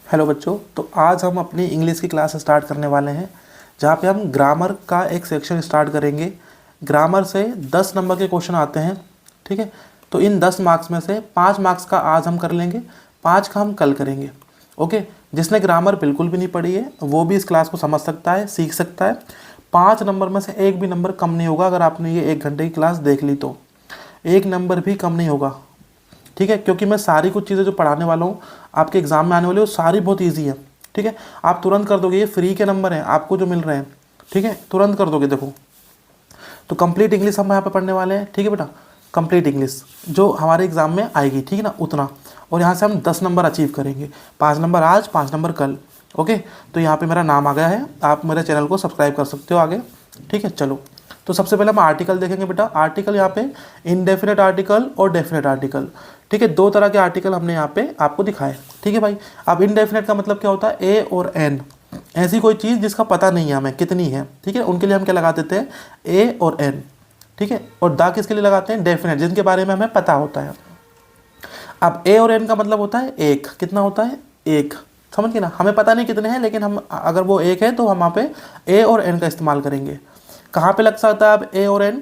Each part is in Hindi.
हेलो बच्चों, तो आज हम अपनी इंग्लिश की क्लास स्टार्ट करने वाले हैं जहाँ पे हम ग्रामर का एक सेक्शन स्टार्ट करेंगे। ग्रामर से 10 नंबर के क्वेश्चन आते हैं, ठीक है। तो इन 10 मार्क्स में से 5 मार्क्स का आज हम कर लेंगे, 5 का हम कल करेंगे। ओके, जिसने ग्रामर बिल्कुल भी नहीं पढ़ी है वो भी इस क्लास को समझ सकता है, सीख सकता है। 5 नंबर में से एक भी नंबर कम नहीं होगा अगर आपने ये 1 घंटे की क्लास देख ली तो। 1 नंबर भी कम नहीं होगा, ठीक है। क्योंकि मैं सारी कुछ चीज़ें जो पढ़ाने वाला हूँ आपके एग्जाम में आने वाली वो सारी बहुत इजी है, ठीक है। आप तुरंत कर दोगे, ये फ्री के नंबर हैं आपको जो मिल रहे हैं, ठीक है, तुरंत कर दोगे। देखो, तो कंप्लीट इंग्लिश हम यहाँ पे पढ़ने वाले हैं, ठीक है बेटा। कंप्लीट इंग्लिश जो हमारे एग्जाम में आएगी, ठीक है ना, उतना। और यहाँ से हम 10 नंबर अचीव करेंगे, 5 नंबर आज, 5 नंबर कल। ओके, तो यहाँ पे मेरा नाम आ गया है, आप मेरे चैनल को सब्सक्राइब कर सकते हो आगे, ठीक है। चलो, तो सबसे पहले हम आर्टिकल देखेंगे बेटा। आर्टिकल यहाँ पे इनडेफिनेट आर्टिकल और डेफिनेट आर्टिकल, ठीक है। 2 तरह के आर्टिकल हमने यहाँ पे आपको दिखाए, ठीक है भाई। अब इनडेफिनेट का मतलब क्या होता है, ए और एन, ऐसी कोई चीज़ जिसका पता नहीं है हमें कितनी है, ठीक है, उनके लिए हम क्या लगा देते हैं, ए और एन, ठीक है। और दा किसके लिए लगाते हैं, डेफिनेट, जिनके बारे में हमें पता होता है। अब ए और एन का मतलब होता है एक, कितना होता है, एक, समझ गए ना। हमें पता नहीं कितने हैं, लेकिन हम अगर वो एक है तो हम वहाँ पे ए और एन का इस्तेमाल करेंगे। कहाँ पे लग सकता है अब ए और एन,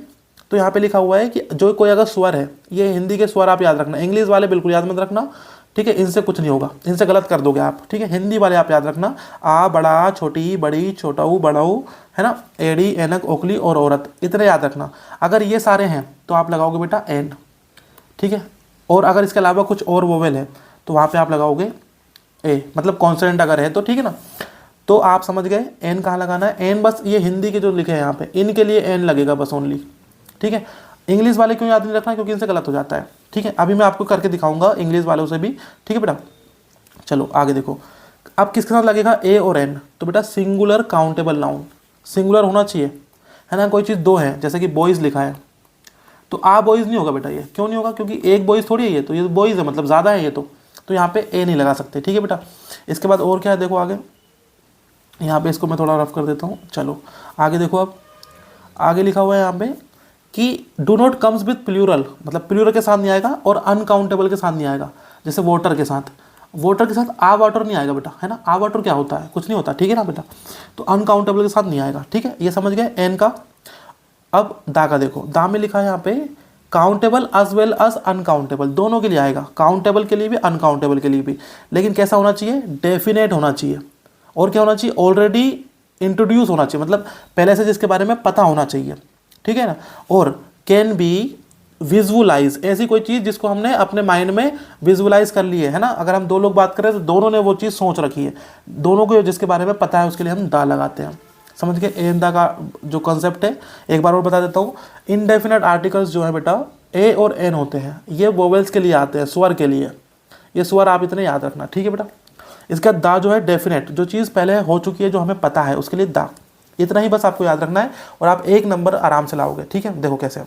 तो यहाँ पे लिखा हुआ है कि जो कोई अगर स्वर है, ये हिंदी के स्वर आप याद रखना, इंग्लिश वाले बिल्कुल याद मत रखना, ठीक है, इनसे कुछ नहीं होगा, इनसे गलत कर दोगे आप, ठीक है। हिंदी वाले आप याद रखना, आ, बड़ा, छोटी, बड़ी, छोटाऊ, बड़ाऊ, है ना, एड़ी, एनक, ओखली और औरत, इतने याद रखना। अगर ये सारे हैं तो आप लगाओगे बेटा एन, ठीक है। और अगर इसके अलावा कुछ और वोवेल है तो वहाँ पे आप लगाओगे ए, मतलब कॉन्सोनेंट अगर है तो, ठीक है ना। तो आप समझ गए एन कहाँ लगाना है। एन बस ये हिंदी के जो लिखे हैं यहाँ पे, इनके लिए एन लगेगा बस ओनली, ठीक है। इंग्लिश वाले क्यों याद नहीं रखना, क्योंकि इनसे गलत हो जाता है, ठीक है। अभी मैं आपको करके दिखाऊंगा इंग्लिश वालों से भी, ठीक है बेटा। चलो आगे देखो, अब किसके साथ लगेगा ए और एन, तो बेटा सिंगुलर काउंटेबल नाउन, सिंगुलर होना चाहिए, है ना। कोई चीज़ 2 है, जैसे कि बॉयज़ लिखा है तो आ बॉयज़ नहीं होगा बेटा। ये क्यों नहीं होगा, क्योंकि एक बॉयज़ थोड़ी है ये, तो ये बॉयज़ है मतलब ज़्यादा है ये, तो यहाँ पे ए नहीं लगा सकते, ठीक है बेटा। इसके बाद और क्या है, देखो आगे, यहाँ पे इसको मैं थोड़ा रफ कर देता हूँ। चलो आगे देखो, अब आगे लिखा हुआ है यहाँ पे कि do not comes with plural, मतलब प्लूरल के साथ नहीं आएगा और अनकाउंटेबल के साथ नहीं आएगा। जैसे वाटर के साथ, वाटर के साथ आ वाटर नहीं आएगा बेटा, है ना। आ वाटर क्या होता है, कुछ नहीं होता, ठीक है ना बेटा। तो अनकाउंटेबल के साथ नहीं आएगा, ठीक है, ये समझ गए एन का। अब दा का देखो, दा में लिखा है यहाँ पे countable as well as uncountable, दोनों के लिए आएगा, काउंटेबल के लिए भी अनकाउंटेबल के लिए भी। लेकिन कैसा होना चाहिए, डेफिनेट होना चाहिए। और क्या होना चाहिए, ऑलरेडी इंट्रोड्यूस होना चाहिए, मतलब पहले से जिसके बारे में पता होना चाहिए, ठीक है ना। और कैन बी विजुअलाइज, ऐसी कोई चीज़ जिसको हमने अपने माइंड में विजुअलाइज कर ली है ना। अगर हम 2 लोग बात करें तो दोनों ने वो चीज़ सोच रखी है, दोनों को जिसके बारे में पता है उसके लिए हम दा लगाते हैं। समझ गए एन दा का जो कॉन्सेप्ट है। एक बार और बता देता हूँ, इनडेफिनेट आर्टिकल्स जो है बेटा ए और एन होते हैं, ये वोवेल्स के लिए आते हैं, स्वर के लिए। ये स्वर आप इतने याद रखना, ठीक है बेटा। इसका दा जो है डेफिनेट, जो चीज़ पहले हो चुकी है, जो हमें पता है, उसके लिए दा। इतना ही बस आपको याद रखना है और आप 1 नंबर आराम से लाओगे, ठीक है। देखो कैसे,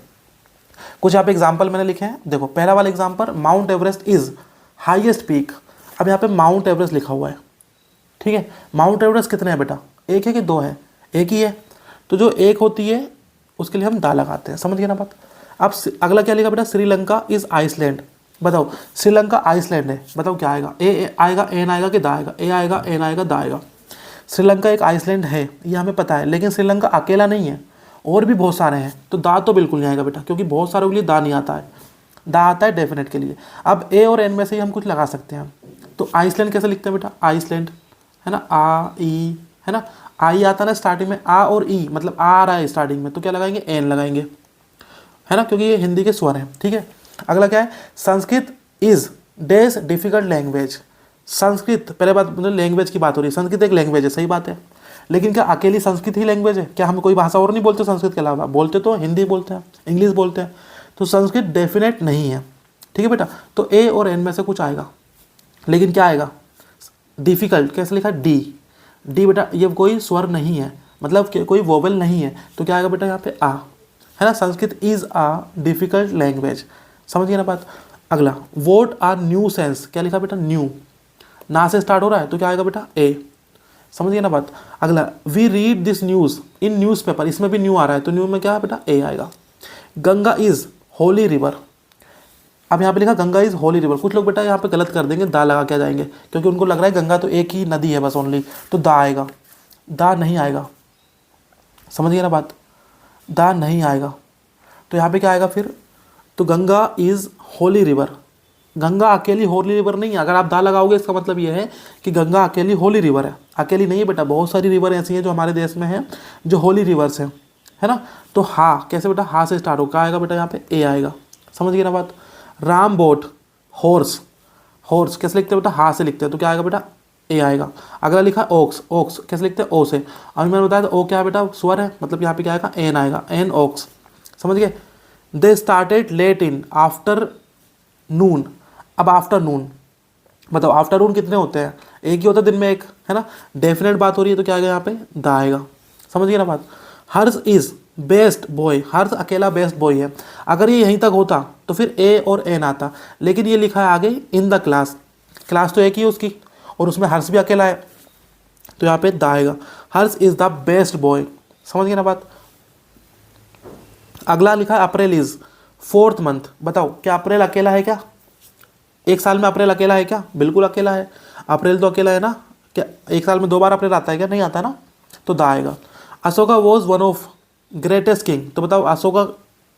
कुछ यहाँ पे एग्जाम्पल मैंने लिखे हैं। देखो पहला वाला example, mount Everest is highest peak. अब यहाँ पे माउंट एवरेस्ट लिखा हुआ है, ठीक है। माउंट एवरेस्ट कितने हैं बेटा, एक है कि 2 है, एक ही है। तो जो एक होती है उसके लिए हम दा लगाते हैं, समझ गए ना बात। अब अगला क्या लिखा बेटा, श्रीलंका इज आइसलैंड। बताओ श्रीलंका आइसलैंड है, बताओ क्या आएगा, ए आएगा, एन आएगा कि दा आएगा, ए आएगा, एन आएगा, दा आएगा। श्रीलंका एक आइसलैंड है, ये हमें पता है, लेकिन श्रीलंका अकेला नहीं है, और भी बहुत सारे हैं, तो दा तो बिल्कुल नहीं आएगा बेटा, क्योंकि बहुत सारों के लिए दा नहीं आता है, दा आता है डेफिनेट के लिए। अब ए और एन में से ही हम कुछ लगा सकते हैं। तो आइसलैंड कैसे लिखते हैं बेटा, आइसलैंड, है ना, आ ई, है ना, आई आता है ना स्टार्टिंग में, आ और ई, मतलब आ रहा है स्टार्टिंग में, तो क्या लगाएंगे, एन लगाएंगे, है ना, क्योंकि ये हिंदी के स्वर हैं, ठीक है। अगला क्या है, Sanskrit is dash difficult language. Sanskrit, पहले बात मतलब लैंग्वेज की बात हो रही है, संस्कृत एक लैंग्वेज है, सही बात है, लेकिन क्या अकेली संस्कृत ही लैंग्वेज है, क्या हम कोई भाषा और नहीं बोलते संस्कृत के अलावा, बोलते तो हिंदी बोलते हैं, इंग्लिश बोलते हैं, तो संस्कृत डेफिनेट नहीं है, ठीक है बेटा। तो ए और एन में से कुछ आएगा, लेकिन क्या आएगा, डिफिकल्ट, कैसे लिखा, डी, डी बेटा ये कोई स्वर नहीं है, मतलब कोई वोवेल नहीं है, तो क्या आएगा बेटा यहाँ पे आ, है ना। Sanskrit is a difficult language, समझिए ना बात। अगला, वोट आर न्यू सेंस, क्या लिखा बेटा, न्यू, ना से स्टार्ट हो रहा है, तो क्या आएगा बेटा, ए, समझिए ना बात। अगला, we read this news in newspaper, इसमें भी न्यू आ रहा है, तो न्यू में क्या है बेटा, ए आएगा। गंगा इज होली रिवर, अब यहाँ पे लिखा गंगा इज़ होली रिवर। कुछ लोग बेटा यहाँ पे गलत कर देंगे, दा लगा के आ जाएंगे, क्योंकि उनको लग रहा है गंगा तो एक ही नदी है बस ओनली, तो दा आएगा। दा नहीं आएगा, समझ गए ना बात, दा नहीं आएगा। तो यहाँ पे क्या आएगा फिर, तो गंगा इज़ होली रिवर। गंगा अकेली होली रिवर नहीं है। अगर आप दा लगाओगे इसका मतलब ये है कि गंगा अकेली होली रिवर है। अकेली नहीं है बेटा, बहुत सारी रिवर ऐसी हैं जो हमारे देश में हैं जो होली रिवर्स हैं, है ना। तो हा कैसे बेटा, हा से स्टार्ट हो, क्या आएगा बेटा यहाँ पे, ए आएगा। समझ गए ना बात। राम बोट, हॉर्स, हॉर्स कैसे लिखते हैं बेटा, हा से लिखते हैं, तो क्या आएगा बेटा, ए आएगा। अगला लिखा ओक्स, ओक्स कैसे लिखते हैं, ओ से। अभी मैंने बताया था ओ क्या है बेटा, स्वर है, मतलब यहाँ पे क्या आएगा, एन आएगा, एन ओक्स। समझ गए। They started late in after. अब आफ्टरनून बताओ, आफ्टरनून कितने होते हैं, एक ही होता है दिन में एक, है ना। डेफिनेट बात हो रही है तो क्या आएगा यहाँ पे, दा आएगा। समझ गए ना बात। हर्ष इज बेस्ट बॉय, हर्ष अकेला बेस्ट बॉय है। अगर ये यहीं तक होता तो फिर ए और एन आता, लेकिन ये लिखा है आगे इन द क्लास, क्लास तो एक ही है उसकी, और उसमें हर्ष भी अकेला है, तो यहाँ पे दा आएगा। हर्ष इज द बेस्ट बॉय। समझ गए ना बात। अगला लिखा है अप्रैल इज फोर्थ मंथ। बताओ क्या अप्रैल अकेला है क्या, एक साल में अप्रैल अकेला है क्या, बिल्कुल अकेला है। अप्रैल तो अकेला है ना, क्या एक साल में 2 बार अप्रैल आता है क्या, नहीं आता ना, तो दा आएगा। Ashoka was one of greatest king. तो बताओ अशोका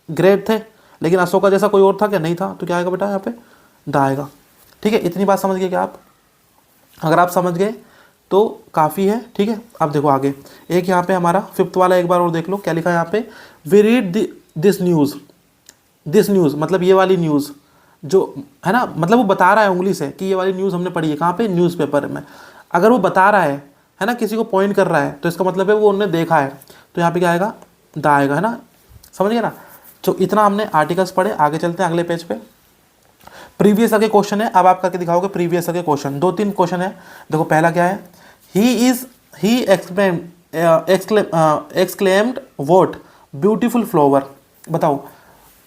ग्रेट थे, लेकिन अशोका जैसा कोई और था क्या, नहीं था, तो क्या आएगा बेटा यहाँ पे, दा आएगा। ठीक है, इतनी बात समझ गए क्या आप। अगर आप समझ गए तो काफ़ी है। ठीक है, अब देखो आगे एक यहाँ पे हमारा फिफ्थ वाला एक बार और देख लो, क्या लिखा है यहाँ पे, we read this news. This news मतलब ये वाली न्यूज़ जो है ना, मतलब वो बता रहा है उंगली से कि ये वाली न्यूज़ हमने पढ़ी है, कहाँ पे, न्यूज़पेपर में। अगर वो बता रहा है ना, किसी को पॉइंट कर रहा है, तो इसका मतलब है वो उन्होंने देखा है, तो यहाँ पे क्या आएगा, दा आएगा, है ना। समझ गए ना। तो इतना हमने आर्टिकल्स पढ़े, आगे चलते हैं अगले पेज पे। प्रीवियस ईयर के क्वेश्चन है, अब आप करके दिखाओगे प्रीवियस ईयर के क्वेश्चन। 2-3 क्वेश्चन है। देखो पहला क्या है, he exclaimed what beautiful flower. बताओ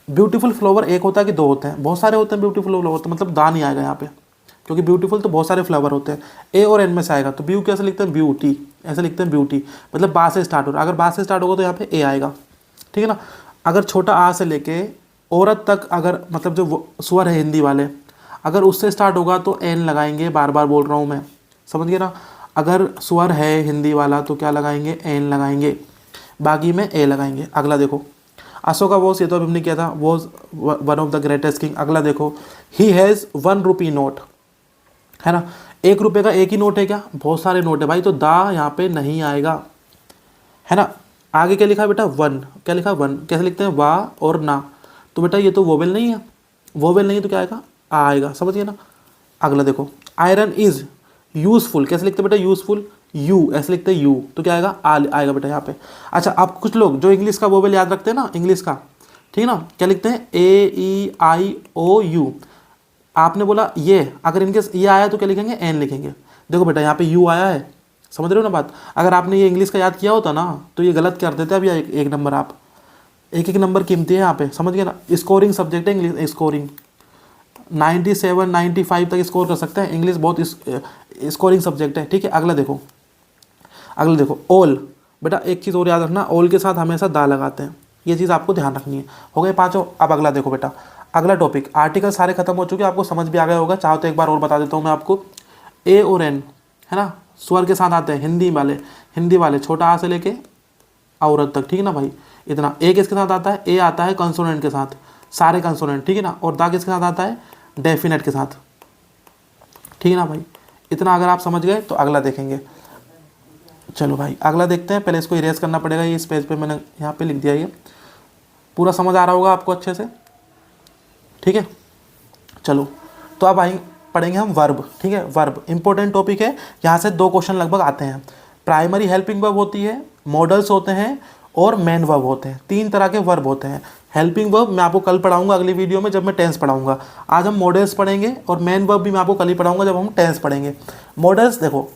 ब्यूटीफुल फ्लावर एक होता है कि 2 होते हैं, बहुत सारे होते हैं ब्यूटीफुल फ्लावर, तो मतलब दा नहीं आएगा यहाँ पे, क्योंकि ब्यूटीफुल तो बहुत सारे फ्लावर होते हैं। ए और एन में से आएगा, तो ब्यू कैसे लिखते हैं, ब्यूटी, ऐसे लिखते हैं ब्यूटी, मतलब बा से स्टार्ट हो रहा है। अगर बा से स्टार्ट होगा तो यहाँ पे ए आएगा, ठीक है ना। अगर छोटा आ से लेके औरत तक, अगर मतलब जो स्वर है हिंदी वाले, अगर उससे स्टार्ट होगा तो एन लगाएंगे, बार बार बोल रहा हूँ मैं, समझ गए ना। अगर स्वर है हिंदी वाला तो क्या लगाएंगे, एन लगाएंगे, बाकी में ए लगाएंगे। अगला देखो, अशोका वॉज, ये तो अभी हमने किया था, was one of the greatest king. अगला देखो, ही हैज़ 1 रुपी नोट, है ना। 1 रुपये का एक ही नोट है क्या, बहुत सारे नोट है भाई, तो दा यहाँ पे नहीं आएगा, है ना। आगे क्या लिखा है बेटा, 1, क्या लिखा है 1, कैसे लिखते हैं, वाह और ना, तो बेटा ये तो वोवेल नहीं है, वोवेल नहीं है तो क्या आएगा, आ आएगा, समझिए ना। अगला देखो, आयरन इज यूजफुल, कैसे लिखते हैं बेटा, यूजफुल, यू ऐसे लिखते हैं, यू, तो क्या आएगा, आ आएगा बेटा यहाँ पे। अच्छा, आप कुछ लोग जो इंग्लिश का वोवेल याद रखते हैं ना, इंग्लिश का, ठीक है ना, क्या लिखते हैं, AEIOU। आपने बोला ये, अगर इनके ये आया तो क्या लिखेंगे, एन लिखेंगे। देखो बेटा यहाँ पे यू आया है, समझ रहे हो ना बात। अगर आपने ये इंग्लिश का याद किया होता ना तो ये गलत कर देते अभी, एक नंबर आप, एक नंबर कीमती है यहाँ पे, समझ गए ना। स्कोरिंग सब्जेक्ट है इंग्लिश, स्कोरिंग 97 95 तक स्कोर कर सकते हैं, इंग्लिश बहुत स्कोरिंग सब्जेक्ट है, ठीक है। अगला देखो, अगला देखो, ओल। बेटा एक चीज़ और याद रखना, ओल के साथ हमेशा दा लगाते हैं, ये चीज़ आपको ध्यान रखनी है। हो गए 5। अब अगला देखो बेटा, अगला टॉपिक, आर्टिकल सारे खत्म हो चुके हैं, आपको समझ भी आ गया होगा। चाहो तो एक बार और बता देता हूँ मैं आपको। ए और एन, है ना, स्वर के साथ आते हैं हिंदी वाले छोटा आ से लेके औरत तक, ठीक है ना भाई। इतना ए किसके साथ आता है, ए आता है कंसोनेंट के साथ, सारे कंसोनेंट, ठीक है ना। और दा किसके साथ आता है, डेफिनेट के साथ, ठीक है ना भाई। इतना अगर आप समझ गए तो अगला देखेंगे। चलो भाई अगला देखते हैं, पहले इसको इरेज करना पड़ेगा, ये इस पेज पे मैंने यहाँ पे लिख दिया, ये पूरा समझ आ रहा होगा आपको अच्छे से, ठीक है। चलो तो अब आई पढ़ेंगे हम वर्ब, ठीक है। वर्ब इंपॉर्टेंट टॉपिक है, यहाँ से 2 क्वेश्चन लगभग आते हैं। प्राइमरी हेल्पिंग वर्ब होती है, मॉडल्स होते हैं और मेन वर्ब होते हैं। 3 तरह के वर्ब होते हैं। हेल्पिंग वर्ब मैं आपको कल पढ़ाऊंगा अगली वीडियो में, जब मैं टेंस पढ़ाऊंगा। आज हम मॉडल्स पढ़ेंगे, और मेन वर्ब भी मैं आपको कल ही पढ़ाऊंगा जब हम टेंस पढ़ेंगे। मॉडल्स देखो,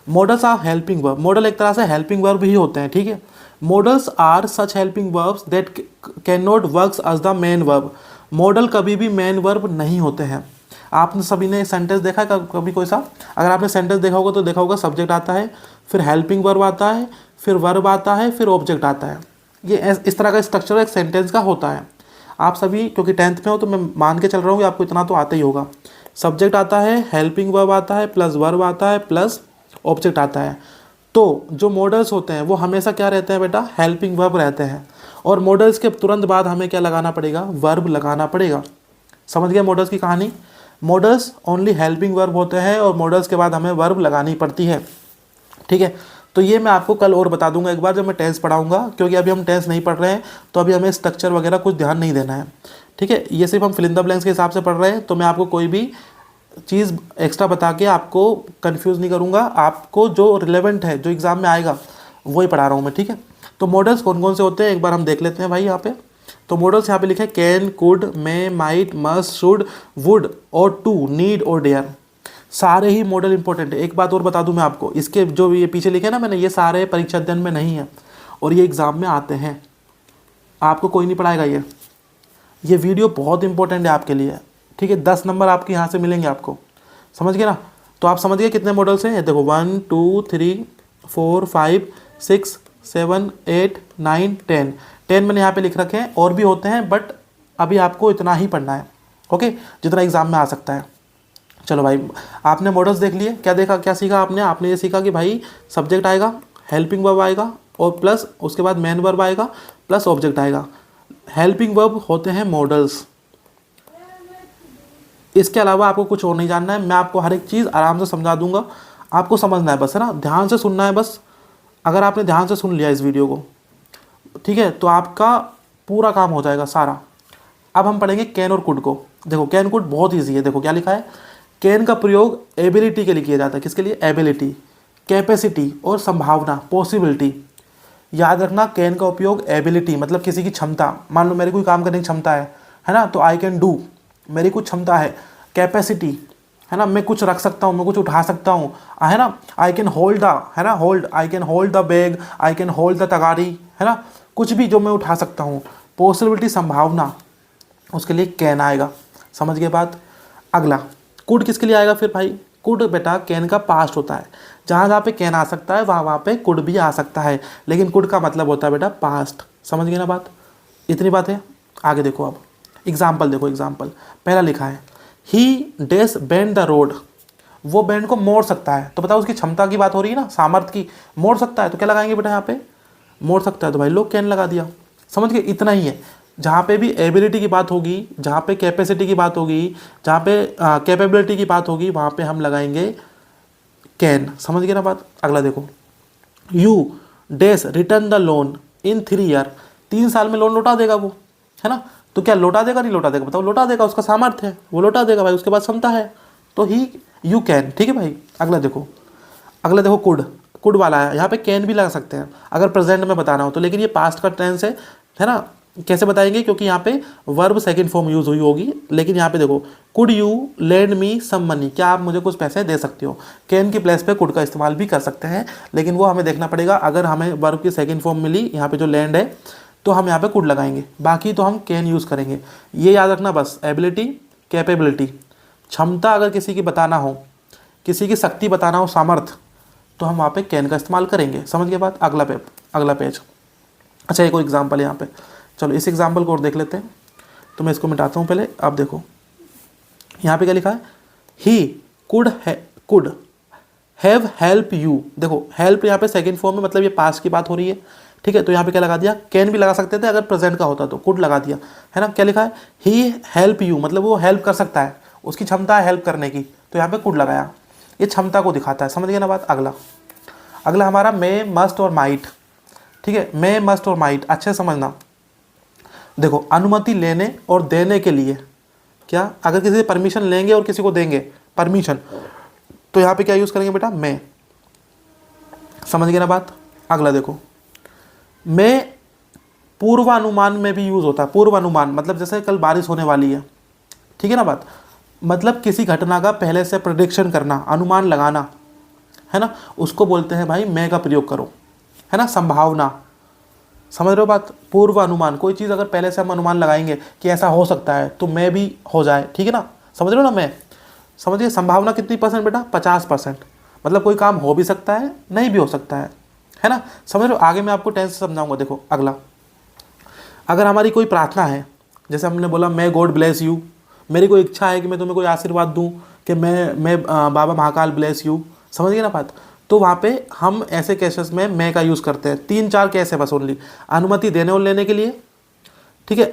models are helping verb, model एक तरह से हेल्पिंग वर्ब ही होते हैं, ठीक है। Models are such helping verbs that can not works as the main verb. Model कभी भी मेन वर्ब नहीं होते हैं। आपने सभी ने सेंटेंस देखा है कभी कोई सा, अगर आपने सेंटेंस देखा होगा तो देखा होगा सब्जेक्ट आता है, फिर हेल्पिंग वर्ब आता है, फिर वर्ब आता है, फिर ऑब्जेक्ट आता है। ये इस तरह का स्ट्रक्चर एक सेंटेंस का होता है। आप सभी क्योंकि 10th में हो तो मैं मान के चल रहा हूँ कि आपको इतना तो आता ही होगा। सब्जेक्ट आता है, हेल्पिंग वर्ब आता है, प्लस वर्ब आता है, प्लस ऑब्जेक्ट आता है। तो जो मॉडल्स होते हैं वो हमेशा क्या रहते हैं बेटा, हेल्पिंग वर्ब रहते हैं। और मॉडल्स के तुरंत बाद हमें क्या लगाना पड़ेगा, वर्ब लगाना पड़ेगा। समझ गए मॉडल्स की कहानी। मॉडल्स ओनली हेल्पिंग वर्ब होते हैं और मॉडल्स के बाद हमें वर्ब लगानी पड़ती है। ठीक है, तो ये मैं आपको कल और बता दूंगा एक बार जब मैं टेंस पढ़ाऊंगा, क्योंकि अभी हम टेंस नहीं पढ़ रहे हैं तो अभी हमें स्ट्रक्चर वगैरह कुछ ध्यान नहीं देना है। ठीक है, ये सिर्फ हम फिल इन द ब्लैंक्स के हिसाब से पढ़ रहे हैं, तो मैं आपको कोई भी चीज़ एक्स्ट्रा बता के आपको कंफ्यूज नहीं करूँगा। आपको जो रिलेवेंट है, जो एग्ज़ाम में आएगा, वही पढ़ा रहा हूँ मैं। ठीक है, तो मॉडल्स कौन कौन से होते हैं एक बार हम देख लेते हैं भाई। यहाँ पे तो मॉडल्स यहाँ पे लिखे can, could, may, might, must, should, would और टू, नीड और डेयर। सारे ही मॉडल इंपॉर्टेंट है। एक बात और बता दूं मैं आपको, इसके जो ये पीछे लिखे ना मैंने, ये सारे परीक्षा अध्ययन में नहीं है और ये एग्ज़ाम में आते हैं। आपको कोई नहीं पढ़ाएगा ये वीडियो बहुत इंपॉर्टेंट है आपके लिए। ठीक है, 10 नंबर आपके यहाँ से मिलेंगे आपको। समझ गए ना। तो आप समझ गए कितने मॉडल्स हैं। देखो 1 2 3 4 5 6 7 8 9 10 10 मैंने यहाँ पे लिख रखे हैं। और भी होते हैं बट अभी आपको इतना ही पढ़ना है। ओके, जितना एग्ज़ाम में आ सकता है। चलो भाई, आपने मॉडल्स देख लिए। क्या देखा, क्या सीखा आपने ये सीखा कि भाई सब्जेक्ट आएगा, हेल्पिंग वर्ब आएगा और प्लस उसके बाद मेन वर्ब आएगा, प्लस ऑब्जेक्ट आएगा। हेल्पिंग वर्ब होते हैं मॉडल्स। इसके अलावा आपको कुछ और नहीं जानना है। मैं आपको हर एक चीज़ आराम से समझा दूंगा, आपको समझना है बस, है ना। ध्यान से सुनना है बस। अगर आपने ध्यान से सुन लिया इस वीडियो को, ठीक है, तो आपका पूरा काम हो जाएगा सारा। अब हम पढ़ेंगे कैन और कुड को। देखो कैन कुड बहुत ईजी है। देखो क्या लिखा है, कैन का प्रयोग एबिलिटी के लिए किया जाता है। किसके लिए, एबिलिटी, कैपेसिटी और संभावना, पॉसिबिलिटी। याद रखना, कैन का उपयोग एबिलिटी मतलब किसी की क्षमता। मान लो मेरी कोई काम करने की क्षमता है ना, तो आई कैन डू, मेरी कुछ क्षमता है। कैपेसिटी है ना, मैं कुछ रख सकता हूँ, मैं कुछ उठा सकता हूँ, है ना। आई कैन होल्ड द, है ना, hold, I can hold the bag, I can hold the तगारी, है ना, कुछ भी जो मैं उठा सकता हूँ। पॉसिबिलिटी, संभावना, उसके लिए कैन आएगा। समझ गए बात। अगला कुड किसके लिए आएगा फिर भाई। कुड बेटा कैन का पास्ट होता है। जहाँ जहाँ पे कैन आ सकता है वहाँ पे कुड भी आ सकता है, लेकिन कुड का मतलब होता है बेटा पास्ट। समझ गए ना बात। इतनी बात है। आगे देखो, अब एग्जाम्पल देखो। एग्जाम्पल पहला लिखा है, ही डेस बेंड द रोड। वो बेंड को मोड़ सकता है, तो बताओ उसकी क्षमता की बात हो रही है ना, सामर्थ्य की। मोड़ सकता है तो क्या लगाएंगे बेटा यहाँ पे, मोड़ सकता है तो भाई लोग कैन लगा दिया। समझ गए, इतना ही है। जहाँ पे भी एबिलिटी की बात होगी, जहाँ पे कैपेसिटी की बात होगी, जहाँ पे कैपेबिलिटी की बात होगी, वहाँ पे हम लगाएंगे कैन। समझ गए ना बात। अगला देखो, you does return the loan in 3 year. 3 साल में लोन लौटा देगा वो, है ना। तो क्या लौटा देगा, नहीं लौटा देगा, बताओ। लौटा देगा, उसका सामर्थ्य है, वो लौटा देगा भाई, उसके पास क्षमता है, तो ही यू कैन। ठीक है भाई। अगला देखो, कुड। कुड वाला है, यहाँ पे कैन भी लगा सकते हैं अगर प्रेजेंट में बताना हो तो, लेकिन ये पास्ट का टेंस है ना। कैसे बताएंगे, क्योंकि यहाँ पे वर्ब सेकंड फॉर्म यूज हुई होगी। लेकिन यहाँ पे देखो, could you lend me some money, क्या आप मुझे कुछ पैसे दे सकते हो। कैन की प्लेस पे कुड का इस्तेमाल भी कर सकते हैं, लेकिन वो हमें देखना पड़ेगा। अगर हमें वर्ब की सेकंड फॉर्म मिली यहाँ पे जो लैंड है, तो हम यहाँ पे कुड लगाएंगे, बाकी तो हम कैन यूज़ करेंगे। ये याद रखना बस। एबिलिटी, कैपेबिलिटी, क्षमता अगर किसी की बताना हो, किसी की शक्ति बताना हो, सामर्थ्य, तो हम वहाँ पे कैन का इस्तेमाल करेंगे। समझ गए बात। अगला पेज। अच्छा, एक और एग्जाम्पल है यहाँ पे। चलो इस एग्जाम्पल को और देख लेते हैं। तो मैं इसको मिटाता हूँ पहले। अब देखो यहाँ पे क्या लिखा है, he could have help you. देखो हेल्प यहाँ पे सेकंड फॉर्म में, मतलब ये पास्ट की बात हो रही है। ठीक है, तो यहाँ पे क्या लगा दिया, कैन भी लगा सकते थे अगर प्रेजेंट का होता तो, कुड लगा दिया, है ना। क्या लिखा है, ही हेल्प यू, मतलब वो हेल्प कर सकता है, उसकी क्षमता है हेल्प करने की, तो यहाँ पे कुड लगाया। ये क्षमता को दिखाता है। समझ गए ना बात। अगला हमारा मे, मस्ट और माइट। ठीक है, मे, मस्ट और माइट अच्छे समझना। देखो अनुमति लेने और देने के लिए, क्या अगर किसी से परमिशन लेंगे और किसी को देंगे परमिशन, तो यहाँ पे क्या यूज़ करेंगे बेटा, मे। समझ गए ना बात। अगला देखो, में पूर्वानुमान में भी यूज़ होता है। पूर्वानुमान मतलब जैसे कल बारिश होने वाली है, ठीक है ना बात, मतलब किसी घटना का पहले से प्रेडिक्शन करना, अनुमान लगाना, है ना, उसको बोलते हैं भाई मैं का प्रयोग करो, है ना। संभावना, समझ रहे हो बात। पूर्वानुमान, कोई चीज़ अगर पहले से हम अनुमान लगाएंगे कि ऐसा हो सकता है तो मैं भी हो जाए, ठीक है ना, समझ रहे हो ना। मैं समझिए, संभावना कितनी परसेंट बेटा, 50%, मतलब कोई काम हो भी सकता है, नहीं भी हो सकता है ना। समझ रहे हो। आगे मैं आपको टेंस समझाऊंगा। देखो अगला, अगर हमारी कोई प्रार्थना है, जैसे हमने बोला मे गॉड ब्लेस यू, मेरी कोई इच्छा है कि मैं तुम्हें कोई आशीर्वाद दूं कि मैं बाबा महाकाल ब्लेस यू, समझ गए ना बात। तो वहाँ पे हम ऐसे केसेस में मैं का यूज़ करते हैं। 3-4 केस है बस ओनली, अनुमति देने और लेने के लिए, ठीक है,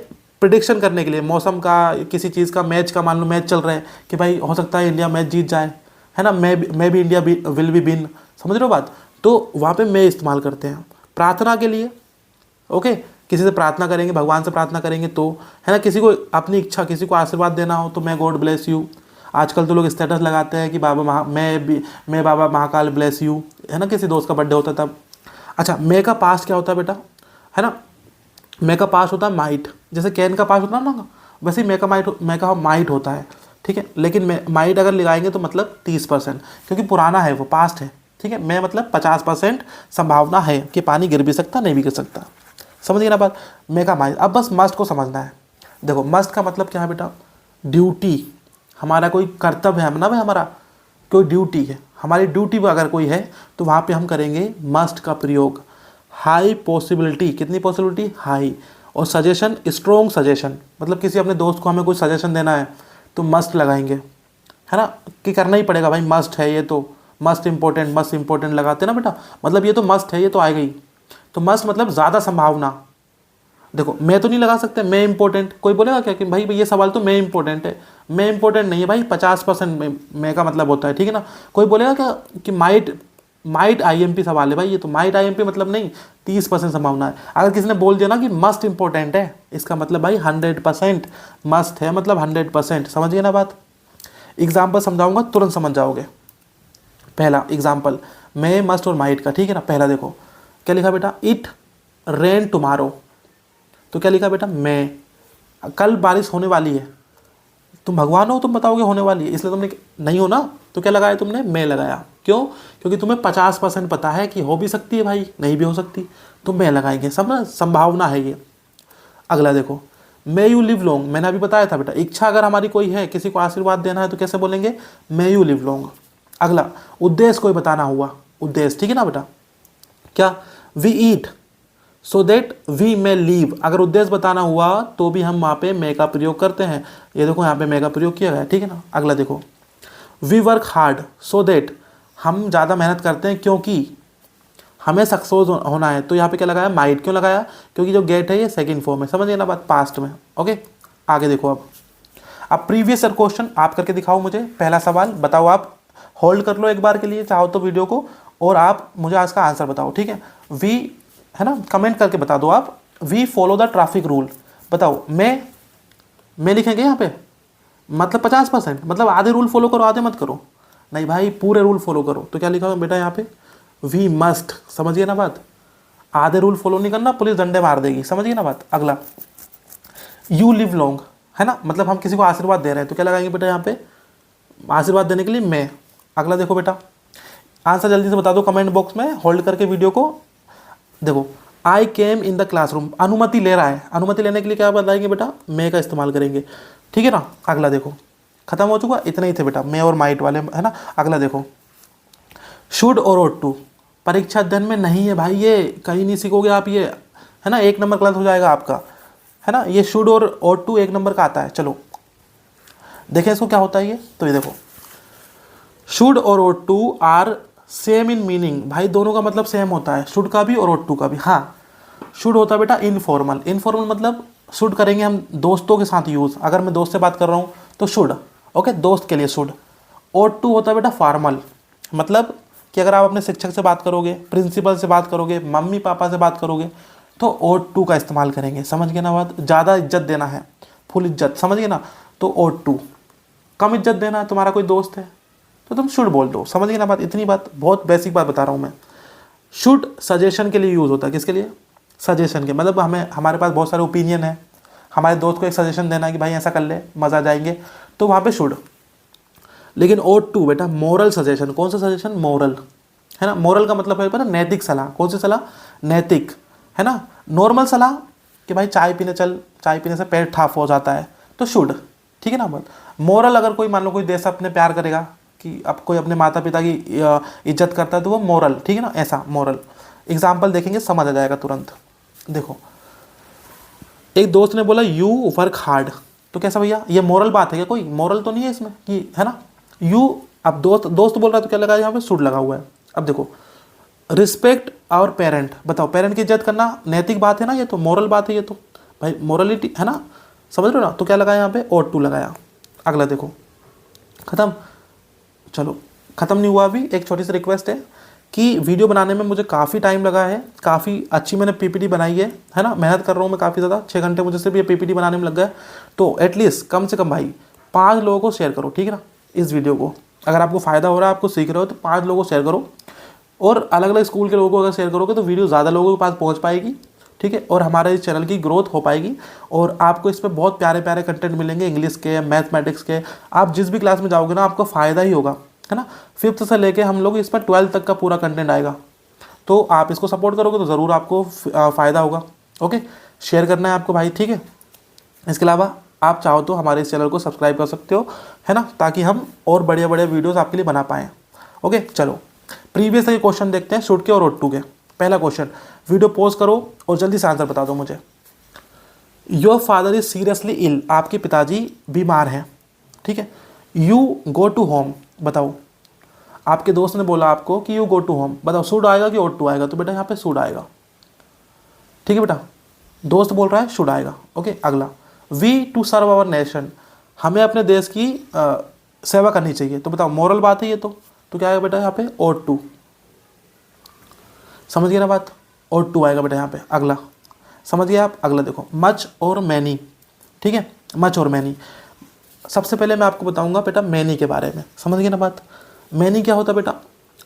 प्रिडिक्शन करने के लिए मौसम का, किसी चीज़ का, मैच का, मान लो मैच चल रहा है कि भाई हो सकता है इंडिया मैच जीत जाए, है ना, मैं भी इंडिया विल बी विन, समझ रहे हो बात। तो वहाँ पे मैं इस्तेमाल करते हैं। प्रार्थना के लिए, ओके, किसी से प्रार्थना करेंगे, भगवान से प्रार्थना करेंगे तो, है ना, किसी को अपनी इच्छा, किसी को आशीर्वाद देना हो तो मैं गॉड ब्लेस यू। आजकल तो लोग स्टेटस लगाते हैं कि मैं बाबा महाकाल ब्लेस यू, है ना, किसी दोस्त का बर्थडे होता है तब। अच्छा, मे का पास्ट क्या होता है बेटा, है ना, मे का पास्ट होता है माइट, जैसे कैन का पास्ट होता है ना, वैसे ही मे का माइट होता है, ठीक है। लेकिन माइट अगर लगाएंगे तो मतलब 30%, क्योंकि पुराना है वो, पास्ट है, ठीक है। मैं मतलब 50% संभावना है कि पानी गिर भी सकता, नहीं भी गिर सकता, समझिए ना बात। मे का माइट। अब बस मस्ट को समझना है। देखो मस्ट का मतलब क्या है बेटा, ड्यूटी, हमारा कोई कर्तव्य है ना भाई, हमारा कोई ड्यूटी है, हमारी ड्यूटी अगर कोई है तो वहाँ पे हम करेंगे मस्ट का प्रयोग। हाई पॉसिबिलिटी, कितनी पॉसिबिलिटी, हाई। और सजेशन, स्ट्रॉन्ग सजेशन, मतलब किसी अपने दोस्त को हमें कोई सजेशन देना है तो मस्ट लगाएंगे, है ना, कि करना ही पड़ेगा भाई, मस्ट है ये तो, मस्ट इंपॉर्टेंट लगाते हैं ना बेटा, मतलब ये तो मस्ट है, ये तो आएगा ही। तो मस्ट मतलब ज़्यादा संभावना। देखो मैं तो नहीं लगा सकते मैं इंपॉर्टेंट, कोई बोलेगा क्या कि भाई ये सवाल तो मैं इंपॉर्टेंट है, मैं इंपॉर्टेंट नहीं है भाई, 50% मैं का मतलब होता है, ठीक है ना। कोई बोलेगा क्या कि माइट आईएमपी सवाल है भाई, ये तो माइट आईएमपी मतलब नहीं, 30% संभावना है। अगर किसी ने बोल दिया ना कि मस्ट इंपॉर्टेंट है, इसका मतलब भाई 100% मस्ट है, मतलब 100%, समझिए ना बात। एग्जाम्पल समझाऊंगा तुरंत समझ जाओगे। पहला एग्जाम्पल मैं मस्ट और माइट का, ठीक है ना। पहला देखो क्या लिखा बेटा, इट रेन टुमारो, तो क्या लिखा बेटा, मैं, कल बारिश होने वाली है, तुम भगवान हो, तुम बताओगे होने वाली है, इसलिए तुमने नहीं हो ना, तो क्या लगाया तुमने, मैं लगाया। क्यों, क्योंकि तुम्हें 50% पता है कि हो भी सकती है भाई, नहीं भी हो सकती, तो मैं लगाएंगे, सब ना संभावना है ये। अगला देखो, मे यू लिव लॉन्ग, मैंने अभी बताया था बेटा, इच्छा अगर हमारी कोई है, किसी को आशीर्वाद देना है तो कैसे बोलेंगे, मे यू लिव लॉन्ग। अगला, उद्देश्य कोई बताना हुआ, उद्देश्य, ठीक है ना बेटा, क्या, we eat so that we may live, अगर उद्देश्य बताना हुआ तो भी हम वहाँ पे मे का प्रयोग करते हैं। ये देखो यहाँ पे मे का प्रयोग किया गया है, ठीक है ना। अगला देखो, we work hard so that, हम ज़्यादा मेहनत करते हैं क्योंकि हमें सक्सेस होना है, तो यहाँ पे क्या लगाया, माइट। क्यों लगाया, क्योंकि जो गेट है ये सेकंड फॉर्म है, समझिए ना बात, पास्ट में। ओके, आगे देखो। अब प्रीवियस ईयर क्वेश्चन आप करके दिखाओ मुझे। पहला सवाल बताओ, आप होल्ड कर लो एक बार के लिए चाहो तो वीडियो को, और आप मुझे आज का आंसर बताओ, ठीक है। वी, है ना, कमेंट करके बता दो आप, we follow the traffic rule, बताओ। मैं लिखेंगे यहाँ पे, मतलब 50%, मतलब आधे रूल फॉलो करो, आधे मत करो, नहीं भाई पूरे रूल फॉलो करो। तो क्या लिखा बेटा यहाँ पे, वी मस्ट, समझिए ना बात, आधे रूल फॉलो नहीं करना, पुलिस डंडे मार देगी, समझिए ना बात। अगला, यू लिव लॉन्ग, है ना, मतलब हम किसी को आशीर्वाद दे रहे हैं, तो क्या लगाएंगे बेटा यहाँ पे, आशीर्वाद देने के लिए मैं। अगला देखो बेटा, आंसर जल्दी से बता दो कमेंट बॉक्स में, होल्ड करके वीडियो को। देखो, आई केम इन द क्लासरूम, अनुमति ले रहा है, अनुमति लेने के लिए क्या बताएंगे बेटा, मैं का इस्तेमाल करेंगे, ठीक है ना। अगला देखो, खत्म हो चुका, इतने ही थे बेटा मैं और माइट वाले, है ना। अगला देखो, शुड और ought to, परीक्षा अध्ययन में नहीं है भाई, ये कहीं नहीं सीखोगे आप ये, है ना, 1 नंबर गलत हो जाएगा आपका, है ना। ये शुड और ought to 1 नंबर का आता है। चलो देखें इसको क्या होता है ये, तो ये देखो, शुड और ought to are same in meaning, भाई दोनों का मतलब सेम होता है, शुड का भी और ought to का भी। हाँ, शुड होता है बेटा इनफॉर्मल, इनफॉर्मल मतलब शुड करेंगे हम दोस्तों के साथ यूज़, अगर मैं दोस्त से बात कर रहा हूँ तो शुड, ओके, दोस्त के लिए शुड। ought to होता है बेटा फॉर्मल, मतलब कि अगर आप अपने शिक्षक से बात करोगे, प्रिंसिपल से बात करोगे, मम्मी पापा से बात करोगे, तो ought to का इस्तेमाल करेंगे, समझ गए ना बात। ज़्यादा इज्जत देना है, फुल इज्जत, समझ गए ना, तो ought to। कम इज्जत देना है, तुम्हारा कोई दोस्त है तो तुम शुड बोल दो, समझ गए ना बात। इतनी बात, बहुत बेसिक बात बता रहा हूँ मैं। शुड सजेशन के लिए यूज़ होता है, किसके लिए, सजेशन के, मतलब हमारे पास बहुत सारे ओपिनियन है, हमारे दोस्त को एक सजेशन देना है कि भाई ऐसा कर ले मज़ा आ जाएंगे, तो वहाँ पे शुड। लेकिन ought to बेटा मोरल सजेशन, कौन सा सजेशन, मोरल, है ना। मोरल का मतलब है नैतिक सलाह, कौन सी सलाह, नैतिक, है ना। नॉर्मल सलाह कि भाई चाय पीने चल, चाय पीने से पेट साफ हो जाता है, तो शुड, ठीक है ना बात। मोरल अगर कोई मान लो कोई देश अपने प्यार करेगा, कि अब कोई अपने माता पिता की इज्जत करता है तो वो मोरल, ठीक है ना, ऐसा मोरल। एग्जाम्पल देखेंगे समझ आ जाएगा तुरंत। देखो, एक दोस्त ने बोला यू वर्क हार्ड, तो कैसा भैया, ये मोरल बात है क्या? कोई मोरल तो नहीं है इसमें कि, है ना? यू, अब दोस्त दोस्त बोल रहा है तो क्या लगा यहाँ पे? शुड लगा हुआ है। अब देखो, रिस्पेक्ट और पेरेंट, बताओ पेरेंट की इज्जत करना नैतिक बात है ना, ये तो मोरल बात है, ये तो भाई मोरलिटी है ना, समझ रहे हो ना? तो क्या लगाया यहाँ पे? ought to लगाया। अगला देखो, खत्म। चलो ख़त्म नहीं हुआ अभी, एक छोटी सी रिक्वेस्ट है कि वीडियो बनाने में मुझे काफ़ी टाइम लगा है, काफ़ी अच्छी मैंने पीपीटी बनाई है ना, मेहनत कर रहा हूँ मैं काफ़ी ज़्यादा, 6 घंटे मुझे सिर्फ ये पीपीटी बनाने में लग गया। तो एटलीस्ट कम से कम भाई 5 लोगों को शेयर करो, ठीक है ना, इस वीडियो को। अगर आपको फ़ायदा हो रहा है, आपको सीख रहे हो, तो 5 लोगों को शेयर करो, और अलग अलग स्कूल के लोगों को अगर शेयर करोगे तो वीडियो ज़्यादा लोगों के पास पहुँच पाएगी, ठीक है, और हमारे इस चैनल की ग्रोथ हो पाएगी, और आपको इस पर बहुत प्यारे प्यारे कंटेंट मिलेंगे, इंग्लिश के, मैथमेटिक्स के। आप जिस भी क्लास में जाओगे ना, आपको फ़ायदा ही होगा, है ना। 5th से लेके हम लोग इस पर 12th तक का पूरा कंटेंट आएगा, तो आप इसको सपोर्ट करोगे तो ज़रूर आपको फ़ायदा होगा। ओके, शेयर करना है आपको भाई, ठीक है। इसके अलावा आप चाहो तो हमारे इस चैनल को सब्सक्राइब कर सकते हो, है ना, ताकि हम और बढ़िया बढ़िया वीडियोज़ आपके लिए बना पाएँ। ओके, चलो प्रीवियस के क्वेश्चन देखते हैं, शुड के और ought to के। पहला क्वेश्चन, वीडियो पॉज करो और जल्दी से आंसर बता दो मुझे। Your father is seriously ill, आपके पिताजी बीमार हैं, ठीक है। यू गो टू होम, बताओ, आपके दोस्त ने बोला आपको कि यू गो टू होम, बताओ शुड आएगा कि ought to आएगा? तो बेटा यहाँ पे शुड आएगा, ठीक है बेटा, दोस्त बोल रहा है शुड आएगा। ओके, अगला, we to serve our nation, हमें अपने देश की सेवा करनी चाहिए, तो बताओ मोरल बात है ये तो क्या आएगा बेटा यहाँ पे? ought to, समझ गए ना बात? ought to आएगा बेटा यहाँ पे। अगला समझ गए आप? अगला देखो, मच और मैनी, ठीक है, मच और मैनी। सबसे पहले मैं आपको बताऊंगा बेटा मैनी के बारे में, समझ गए ना बात? मैनी क्या होता है बेटा?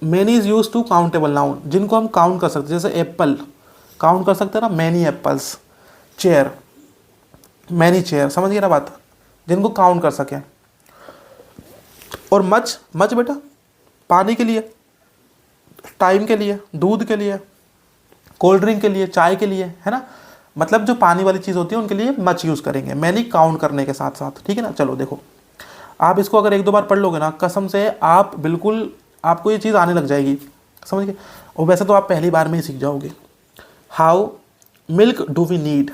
Many is use to countable noun, जिनको हम काउंट कर सकते हैं, जैसे एप्पल काउंट कर सकते हैं ना, many apples. Chair, many chair, समझ गए ना बात? जिनको काउंट कर सकें। और मच, मच बेटा पानी के लिए, टाइम के लिए, दूध के लिए, कोल्ड ड्रिंक के लिए, चाय के लिए, है ना, मतलब जो पानी वाली चीज़ होती है उनके लिए मच यूज़ करेंगे, मैनी काउंट करने के साथ साथ, ठीक है ना। चलो देखो, आप इसको अगर 1-2 बार पढ़ लोगे ना, कसम से आप बिल्कुल, आपको ये चीज़ आने लग जाएगी, समझ गए। और वैसे तो आप पहली बार में ही सीख जाओगे। How milk do we need,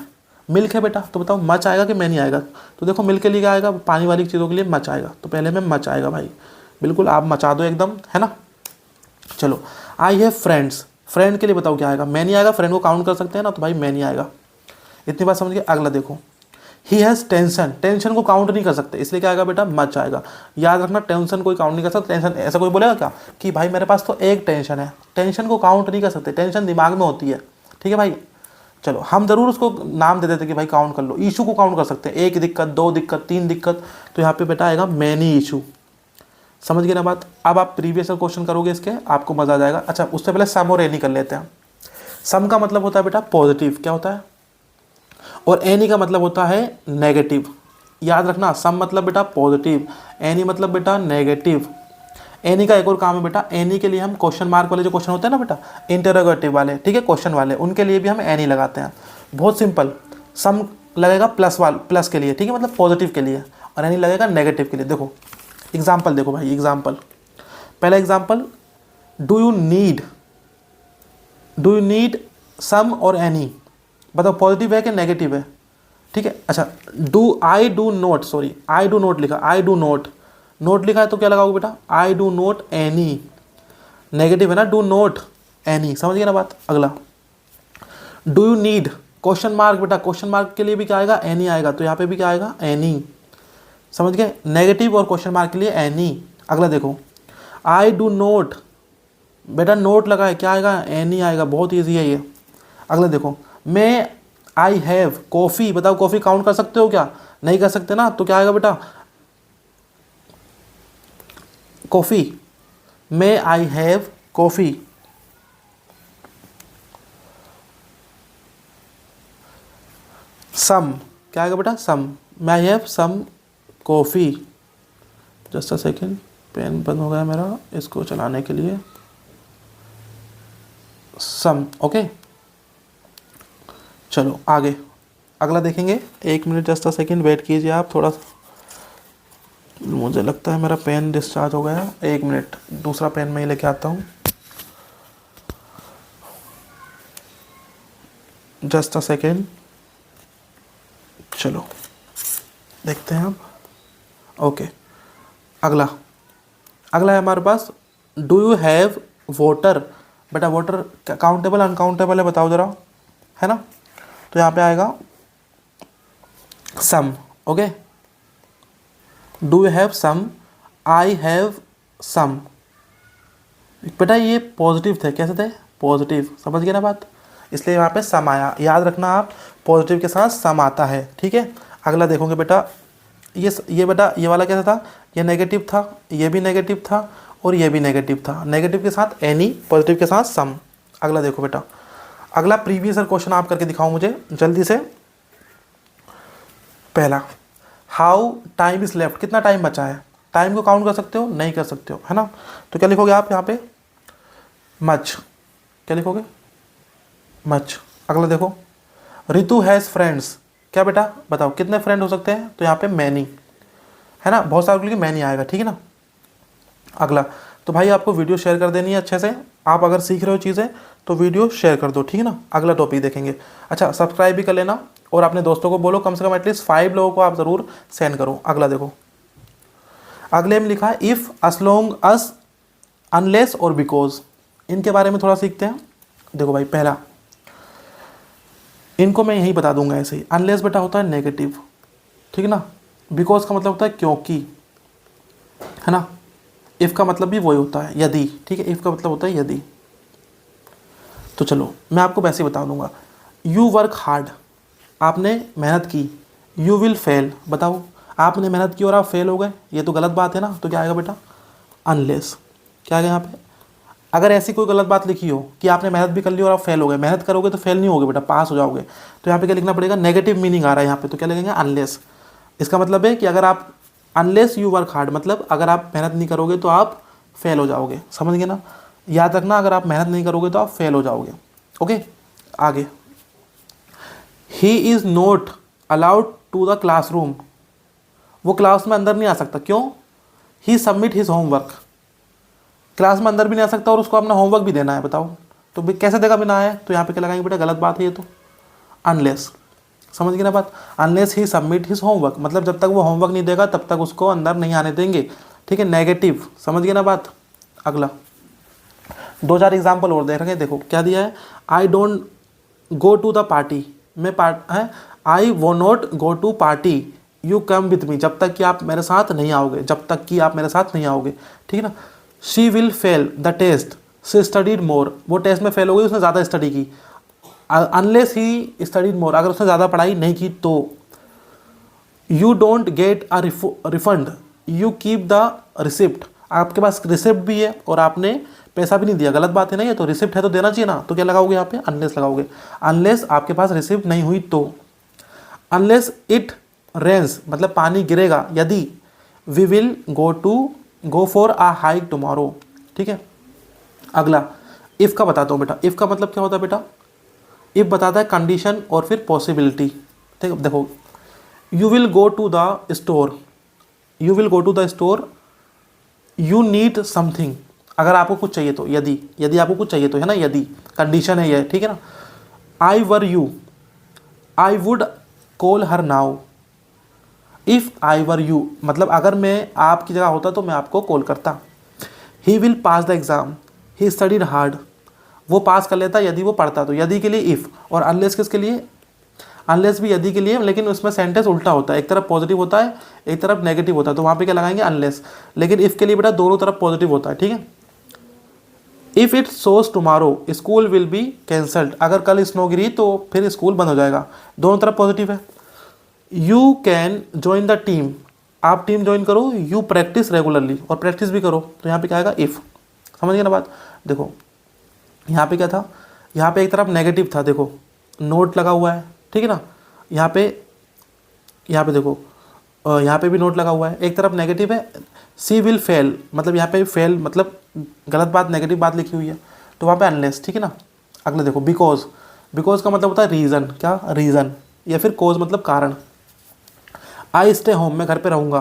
milk है बेटा, तो बताओ मच आएगा कि मैनी आएगा? तो देखो मिल्क के लिए क्या आएगा? पानी वाली चीज़ों के लिए मच आएगा, तो पहले में मच आएगा भाई, बिल्कुल आप मचा दो एकदम, है ना। चलो, आई हैव फ्रेंड्स, फ्रेंड के लिए बताओ क्या आएगा? मैनी आएगा, फ्रेंड को काउंट कर सकते हैं ना, तो भाई मैनी आएगा। इतनी बात समझ गए? अगला देखो, ही हैज़ टेंशन, टेंशन को काउंट नहीं कर सकते, इसलिए क्या आएगा बेटा? मच आएगा। याद रखना, टेंशन कोई काउंट नहीं कर सकता। टेंशन, ऐसा कोई बोलेगा क्या कि भाई मेरे पास तो एक टेंशन है? टेंशन को काउंट नहीं कर सकते, टेंशन दिमाग में होती है, ठीक है भाई। चलो, हम ज़रूर उसको नाम दे देते कि भाई काउंट कर लो। इशू को काउंट कर सकते हैं, 1 दिक्कत, 2 दिक्कत, 3 दिक्कत, तो यहाँ पे बेटा आएगा मैनी इशू, समझ गए ना बात? अब आप प्रीवियस क्वेश्चन करोगे इसके, आपको मज़ा आ जाएगा। अच्छा, उससे पहले सम और एनी कर लेते हैं। सम का मतलब होता है बेटा पॉजिटिव, क्या होता है? और एनी का मतलब होता है नेगेटिव। याद रखना, सम मतलब बेटा पॉजिटिव, एनी मतलब बेटा नेगेटिव। एनी का एक और काम है बेटा, एनी के लिए हम क्वेश्चन मार्क वाले जो क्वेश्चन होते हैं ना बेटा, इंटरोगेटिव वाले, ठीक है, क्वेश्चन वाले, उनके लिए भी हम एनी लगाते हैं। बहुत सिंपल, सम लगेगा प्लस के लिए, ठीक है, मतलब पॉजिटिव के लिए, और एनी लगेगा नेगेटिव के लिए। देखो एग्जाम्पल देखो भाई, एग्जाम्पल, पहला example, do you need some और एनी, बताओ पॉजिटिव है कि नेगेटिव है? ठीक है, अच्छा, आई डू नोट लिखा, आई डू नोट लिखा है, तो क्या लगाओगे बेटा? I do not any, negative है ना, डू नोट एनी, समझ गए ना बात? अगला, do you need, question mark बेटा, क्वेश्चन मार्क के लिए भी क्या आएगा? एनी आएगा, तो यहाँ पे भी क्या आएगा? एनी, समझ गए? नेगेटिव और क्वेश्चन मार्क के लिए एनी। अगला देखो, आई डू नोट, बेटा नोट लगा है, क्या आएगा? एनी आएगा, बहुत ईजी है ये। अगला देखो, मैं आई हैव कॉफ़ी, बताओ कॉफ़ी काउंट कर सकते हो क्या? नहीं कर सकते ना, तो क्या आएगा बेटा? कॉफ़ी, मैं आई हैव कॉफ़ी। सम, क्या आएगा बेटा? सम, मैं I have some coffee. Just a second, pen बंद हो गया मेरा इसको चलाने के लिए। सम, ओके, चलो आगे अगला देखेंगे। 1 minute, just a second wait कीजिए आप थोड़ा सा, मुझे लगता है मेरा पेन डिस्चार्ज हो गया। 1 मिनट, दूसरा पेन मैं ही लेके आता हूँ, जस्ट अ सेकेंड। चलो देखते हैं अब। ओके, अगला है हमारे पास, डू यू हैव वोटर। बेटा वोटर काउंटेबल अनकाउंटेबल है, बताओ ज़रा, है ना। तो यहाँ पे आएगा some. Okay, do you have some, I have some. बेटा ये पॉजिटिव थे, कैसे थे, पॉजिटिव, समझ गए ना बात, इसलिए यहाँ पे सम आया। याद रखना आप, पॉजिटिव के साथ सम आता है, ठीक है। अगला देखोगे बेटा, ये बेटा ये वाला कैसा था, ये नेगेटिव था, ये भी नेगेटिव था और ये भी नेगेटिव था। नेगेटिव के साथ एनी, पॉजिटिव के साथ सम। अगला देखो बेटा, अगला प्रीवियस ईयर क्वेश्चन आप करके दिखाओ मुझे जल्दी से। पहला, हाउ टाइम इज लेफ्ट, कितना टाइम बचा है। टाइम को काउंट कर सकते हो, नहीं कर सकते हो, है ना। तो क्या लिखोगे आप यहाँ पे, मच। क्या लिखोगे, मच। अगला देखो, रितु हैज़ फ्रेंड्स, क्या बेटा बताओ कितने फ्रेंड हो सकते हैं, तो यहाँ पे मैनी, है ना, बहुत सारे के लिए मैनी आएगा, ठीक है ना। अगला, तो भाई आपको वीडियो शेयर कर देनी है अच्छे से, आप अगर सीख रहे हो चीज़ें तो वीडियो शेयर कर दो, ठीक है ना। अगला टॉपिक देखेंगे। अच्छा, सब्सक्राइब भी कर लेना और अपने दोस्तों को बोलो, कम से कम एटलीस्ट 5 लोगों को आप ज़रूर सेंड करो। अगला देखो, अगले में लिखा है इफ़, असलोंग, अस, अनलेस और बिकॉज। इनके बारे में थोड़ा सीखते हैं। देखो भाई, पहला इनको मैं यही बता दूंगा ऐसे ही। अनलेस बेटा होता है नेगेटिव, ठीक है ना। बिकॉज का मतलब होता है क्योंकि, है ना। इफ़ का मतलब भी वही होता है, यदि, ठीक है। इफ़ का मतलब होता है यदि। तो चलो मैं आपको वैसे ही बता दूंगा। यू वर्क हार्ड, आपने मेहनत की। यू विल फेल, बताओ आपने मेहनत की और आप फेल हो गए, ये तो गलत बात है ना। तो क्या आएगा बेटा, अनलेस। क्या आएगा यहाँ पे, अगर ऐसी कोई गलत बात लिखी हो कि आपने मेहनत भी कर ली और आप फेल हो गए, मेहनत करोगे तो फेल नहीं होगे बेटा, पास हो जाओगे। तो यहाँ पे क्या लिखना पड़ेगा, नेगेटिव मीनिंग आ रहा है यहाँ पे, तो क्या लिखेंगे, अनलेस। इसका मतलब है कि अगर आप, अनलेस यू वर्क हार्ड, मतलब अगर आप मेहनत नहीं करोगे तो आप फेल हो जाओगे, समझ गए ना। याद रखना, अगर आप मेहनत नहीं करोगे तो आप फेल हो जाओगे। ओके, आगे, he is not allowed to the classroom, वो क्लास में अंदर नहीं आ सकता, क्यों, he submit his homework. Class में अंदर भी नहीं आ सकता और उसको अपना होमवर्क भी देना है, बताओ तो भी कैसे देगा बिना आए। तो यहाँ पे क्या लगाएंगे बेटा, गलत बात है ये तो, अनलेस, समझ गए ना बात। Unless he submit his homework, मतलब जब तक वो होमवर्क नहीं देगा तब तक उसको अंदर नहीं आने देंगे, ठीक है, नेगेटिव, समझ गए ना बात। अगला 2-4 एग्जाम्पल और देख रहे हैं, देखो क्या दिया है, I don't go to the party, मैं है, आई वो not go to party, you come with me, जब तक कि आप मेरे साथ नहीं आओगे, जब तक कि आप मेरे साथ नहीं आओगे, ठीक है ना। She will fail the test, she studied more, वो टेस्ट में फेल हो गई, उसने ज़्यादा स्टडी की। अनलेस ही स्टडीड मोर, अगर उसने ज़्यादा पढ़ाई नहीं की तो। You don't get a refund, you keep the receipt, आपके पास रिसिप्ट भी है और आपने पैसा भी नहीं दिया, गलत बात है ना ये तो, रिसिप्ट है तो देना चाहिए ना। तो क्या लगाओगे यहाँ पे, अनलेस लगाओगे। अनलेस आपके पास रिसिप्ट नहीं हुई तो। अनलेस इट रेन्स, मतलब पानी गिरेगा, यदि। We will go for a hike tomorrow, ठीक है। अगला, इफ़ का बताता हूँ बेटा। इफ़ का मतलब क्या होता है बेटा, इफ़ बताता है कंडीशन और फिर पॉसिबिलिटी, ठीक है। देखो, you will go to the store, you will go to the store, you need something, अगर आपको कुछ चाहिए तो, यदि आपको कुछ चाहिए तो, है ना, यदि कंडीशन है ये, ठीक है ना। I were you, I would call her now, if I were you, मतलब अगर मैं आपकी जगह होता तो मैं आपको कॉल करता। He will pass the exam, he studied hard, वो पास कर लेता यदि वो पढ़ता तो। यदि के लिए इफ़, और अनलेस किसके लिए, अनलेस भी यदि के लिए, लेकिन उसमें सेंटेंस उल्टा होता है, एक तरफ पॉजिटिव होता है एक तरफ नेगेटिव होता है, तो वहाँ पे क्या लगाएंगे, अनलेस। लेकिन इफ़ के लिए बेटा दोनों तरफ पॉजिटिव होता है, ठीक है। If it shows tomorrow, school will be cancelled, अगर कल स्नो गिरी तो फिर स्कूल बंद हो जाएगा, दोनों तरफ पॉजिटिव है। You can join the team, आप टीम ज्वाइन करो। यू प्रैक्टिस रेगुलरली, और प्रैक्टिस भी करो, तो यहाँ पे क्या आएगा, इफ़, समझ गए ना बात। देखो यहाँ पे क्या था, यहाँ पे एक तरफ नेगेटिव था, देखो नोट लगा हुआ है, ठीक है ना। यहाँ पे देखो, यहाँ पे भी नोट लगा हुआ है, एक तरफ नेगेटिव है। सी विल फेल, मतलब यहाँ पे फेल मतलब गलत बात, नेगेटिव बात लिखी हुई है, तो वहाँ पे अनलेस, ठीक है ना। अगले देखो, बिकॉज, बिकॉज का मतलब होता है रीज़न, क्या, रीज़न, या फिर कोज मतलब कारण। आई स्टे होम, मैं घर पे रहूँगा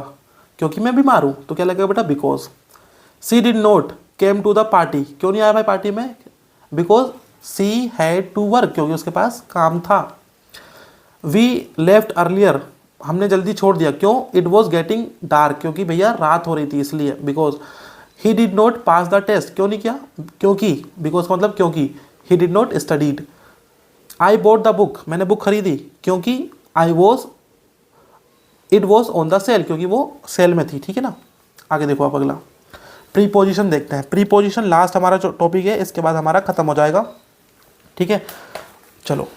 क्योंकि मैं बीमार हूँ, तो क्या लगेगा बेटा, because. She did not came to the party, क्यों नहीं आया भाई पार्टी में, because she had to work, क्योंकि उसके पास काम था। वी लेफ्ट अर्लियर, हमने जल्दी छोड़ दिया, क्यों? इट वॉज गेटिंग डार्क, क्योंकि भैया रात हो रही थी इसलिए। Because he did not pass the test, क्यों नहीं किया? क्योंकि, बिकॉज का मतलब क्योंकि, he did not studied. I bought the book, मैंने बुक खरीदी, क्योंकि I was, it was on the sale, क्योंकि वो सेल में थी। ठीक है ना। आगे देखो आप अगला प्रीपोजिशन देखते हैं। प्रीपोजिशन लास्ट हमारा जो टॉपिक है, इसके बाद हमारा खत्म हो जाएगा। ठीक है, चलो।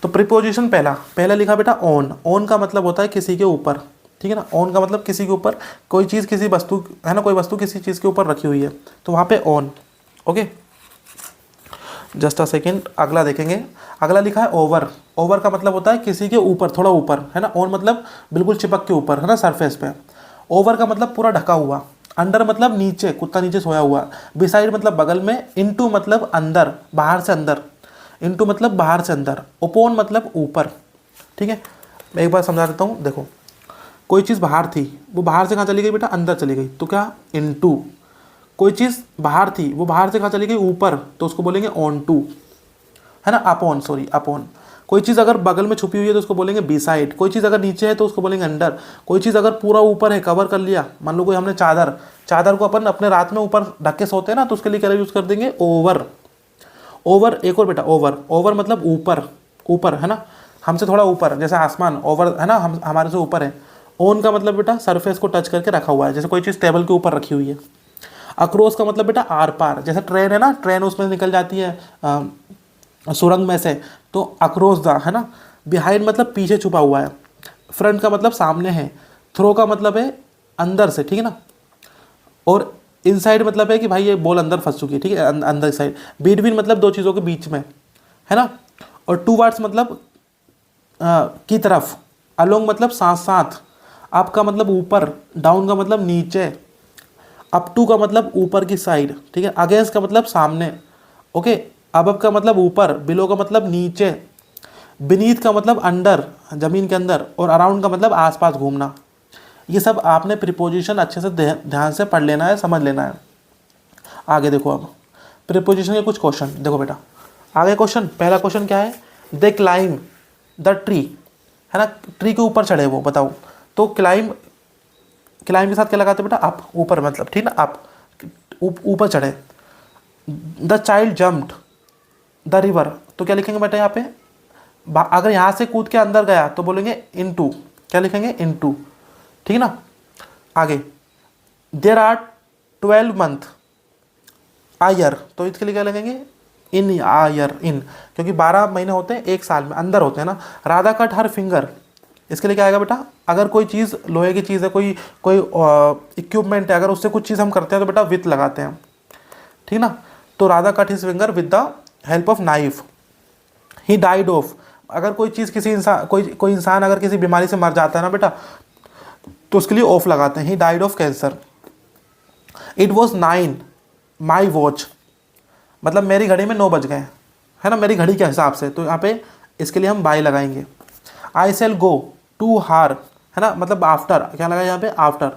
तो प्रीपोजिशन पहला लिखा बेटा ऑन। ऑन का मतलब होता है किसी के ऊपर। ठीक है ना। ऑन का मतलब किसी के ऊपर, कोई चीज़ किसी वस्तु है ना, कोई वस्तु किसी चीज़ के ऊपर रखी हुई है तो वहाँ पे on. Okay, just a second, अगला देखेंगे। अगला लिखा है ओवर। ओवर का मतलब होता है किसी के ऊपर, थोड़ा ऊपर, है ना। ऑन मतलब बिल्कुल चिपक के ऊपर, है ना, सरफेस पे। ओवर का मतलब पूरा ढका हुआ। अंडर मतलब नीचे, कुत्ता नीचे सोया हुआ। बिसाइड मतलब बगल में। इनटू मतलब अंदर, बाहर से अंदर। इनटू मतलब बाहर से अंदर। ओपोन मतलब ऊपर। ठीक है, मैं एक बार समझा देता हूँ। देखो, कोई चीज़ बाहर थी, वो बाहर से कहाँ चली गई बेटा? अंदर चली गई, तो क्या? इनटू। कोई चीज़ बाहर थी, वो बाहर से कहाँ चली गई? ऊपर, तो उसको बोलेंगे ऑन टू, है ना, अपॉन, सॉरी अपॉन। कोई चीज़ अगर बगल में छुपी हुई है तो उसको बोलेंगे बिसाइड। कोई चीज़ अगर नीचे है तो उसको बोलेंगे अंडर। कोई चीज़ अगर पूरा ऊपर है, कवर कर लिया, मान लो कोई हमने चादर को अपन अपने रात में ऊपर ढक के सोते हैं ना, तो उसके लिए क्या यूज़ कर देंगे? ओवर। ओवर, एक और बेटा ओवर। ओवर मतलब ऊपर, ऊपर, है ना, हमसे थोड़ा ऊपर, जैसे आसमान ओवर, है ना, हम हमारे से ऊपर है। ऑन का मतलब बेटा सरफेस को टच करके रखा हुआ है, जैसे कोई चीज़ टेबल के ऊपर रखी हुई है। अक्रॉस का मतलब बेटा आर पार, जैसे ट्रेन है ना, ट्रेन उसमें निकल जाती है सुरंग में से, तो अक्रॉस द, है ना। बिहाइंड मतलब पीछे छुपा हुआ है। फ्रंट का मतलब सामने है। थ्रो का मतलब है अंदर से, ठीक है ना। और इनसाइड मतलब है कि भाई ये बॉल अंदर फंस चुकी है, ठीक है, अंदर साइड। बिटवीन मतलब दो चीज़ों के बीच में, है ना। और टू वर्ड्स मतलब की तरफ। अलोंग मतलब साथ साथ। अप का मतलब ऊपर, डाउन का मतलब नीचे, अप टू का मतलब ऊपर की साइड, ठीक है। अगेंस्ट का मतलब सामने, ओके। अबव का मतलब ऊपर, बिलो का मतलब नीचे, बीनीथ का मतलब अंडर, जमीन के अंदर, और अराउंड का मतलब आसपास घूमना। ये सब आपने प्रीपोजिशन अच्छे से ध्यान से पढ़ लेना है, समझ लेना है। आगे देखो, अब प्रीपोजिशन के कुछ क्वेश्चन देखो बेटा। आगे क्वेश्चन, पहला क्वेश्चन क्या है? दे क्लाइम द ट्री, है ना, ट्री के ऊपर चढ़े वो, बताओ। तो क्लाइम, क्लाइम के साथ क्या लगाते बेटा? अप, ऊपर मतलब, ठीक ना, अप, ऊपर चढ़े। The child jumped the river, तो क्या लिखेंगे बेटा यहाँ पे? अगर यहाँ से कूद के अंदर गया तो बोलेंगे इनटू, क्या लिखेंगे? इनटू, ठीक है ना। आगे, देयर आर 12 मंथ आयर, तो इसके लिए क्या लगेंगे? इन आयर, इन, क्योंकि 12 महीने होते हैं एक साल में, अंदर होते हैं ना। राधा कट हर फिंगर, इसके लिए क्या आएगा बेटा? अगर कोई चीज़ लोहे की चीज़ है, कोई कोई इक्विपमेंट है, अगर उससे कुछ चीज़ हम करते हैं तो बेटा विथ लगाते हैं, ठीक ना। तो Radha cut his finger with the help of knife. He died of, अगर कोई चीज़ किसी इंसान, कोई इंसान अगर किसी बीमारी से मर जाता है ना बेटा, तो उसके लिए ऑफ लगाते हैं। He died of cancer. It was 9 my watch, मतलब मेरी घड़ी में 9 बज गए, है ना, मेरी घड़ी के हिसाब से, तो यहाँ पे इसके लिए हम बाय लगाएंगे। आई सेल गो टू हार, है ना, मतलब आफ्टर, क्या लगा यहाँ पे? आफ्टर,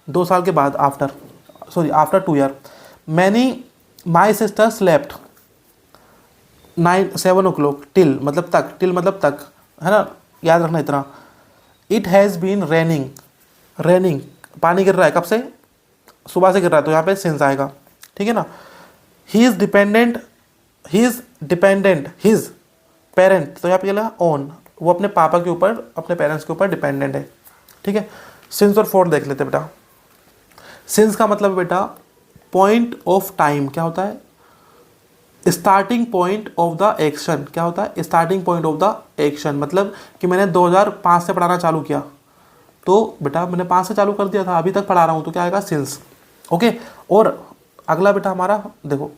2 साल के बाद, after, sorry after 2 year. Many my sister slept 7 o'clock till, मतलब तक, टिल मतलब तक, है ना, याद रखना इतना। It has been raining, raining पानी गिर रहा है, कब से? सुबह से गिर रहा है, तो यहाँ पे सिंस आएगा, ठीक है ना। He is dependent, he is dependent his parent, तो यहाँ पे क्या लगा? ऑन, वो अपने पापा के ऊपर, अपने पेरेंट्स के ऊपर डिपेंडेंट है, ठीक है। सिंस और फॉर देख लेते बेटा। सिंस का मतलब बेटा पॉइंट ऑफ टाइम, क्या होता है? Starting point of the action, क्या होता है? Starting point of the action, मतलब कि मैंने 2005 से पढ़ाना चालू किया, तो बेटा मैंने 5 से चालू कर दिया था, अभी तक पढ़ा रहा हूँ, तो क्या आएगा? Since, okay. और अगला बेटा हमारा देखो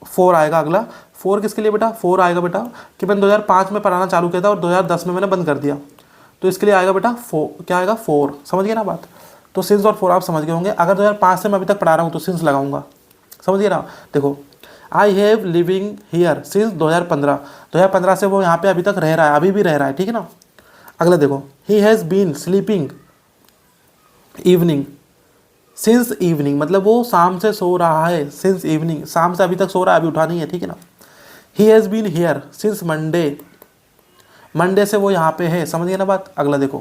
4 आएगा अगला। 4 किसके लिए बेटा? 4 आएगा बेटा कि मैंने 2005 में पढ़ाना चालू किया था और 2010 में मैंने बंद कर दिया, तो इसके लिए आएगा बेटा 4, क्या आएगा? 4, समझ गए ना बात? तो सिंस और 4 आप समझ गए होंगे। अगर 2005 से मैं अभी तक पढ़ा रहा हूँ तो सिंस लगाऊंगा, समझ गए ना। देखो, I have living here since 2015 से वो यहाँ पे अभी तक रह रहा है, अभी भी रह रहा है, ठीक है ना। अगला देखो, he has been sleeping evening since evening, मतलब वो शाम से सो रहा है, सिंस इवनिंग, शाम से अभी तक सो रहा है, अभी उठा नहीं है, ठीक है ना। He has been here since Monday Monday से वो यहाँ पे है, समझिए ना बात। अगला देखो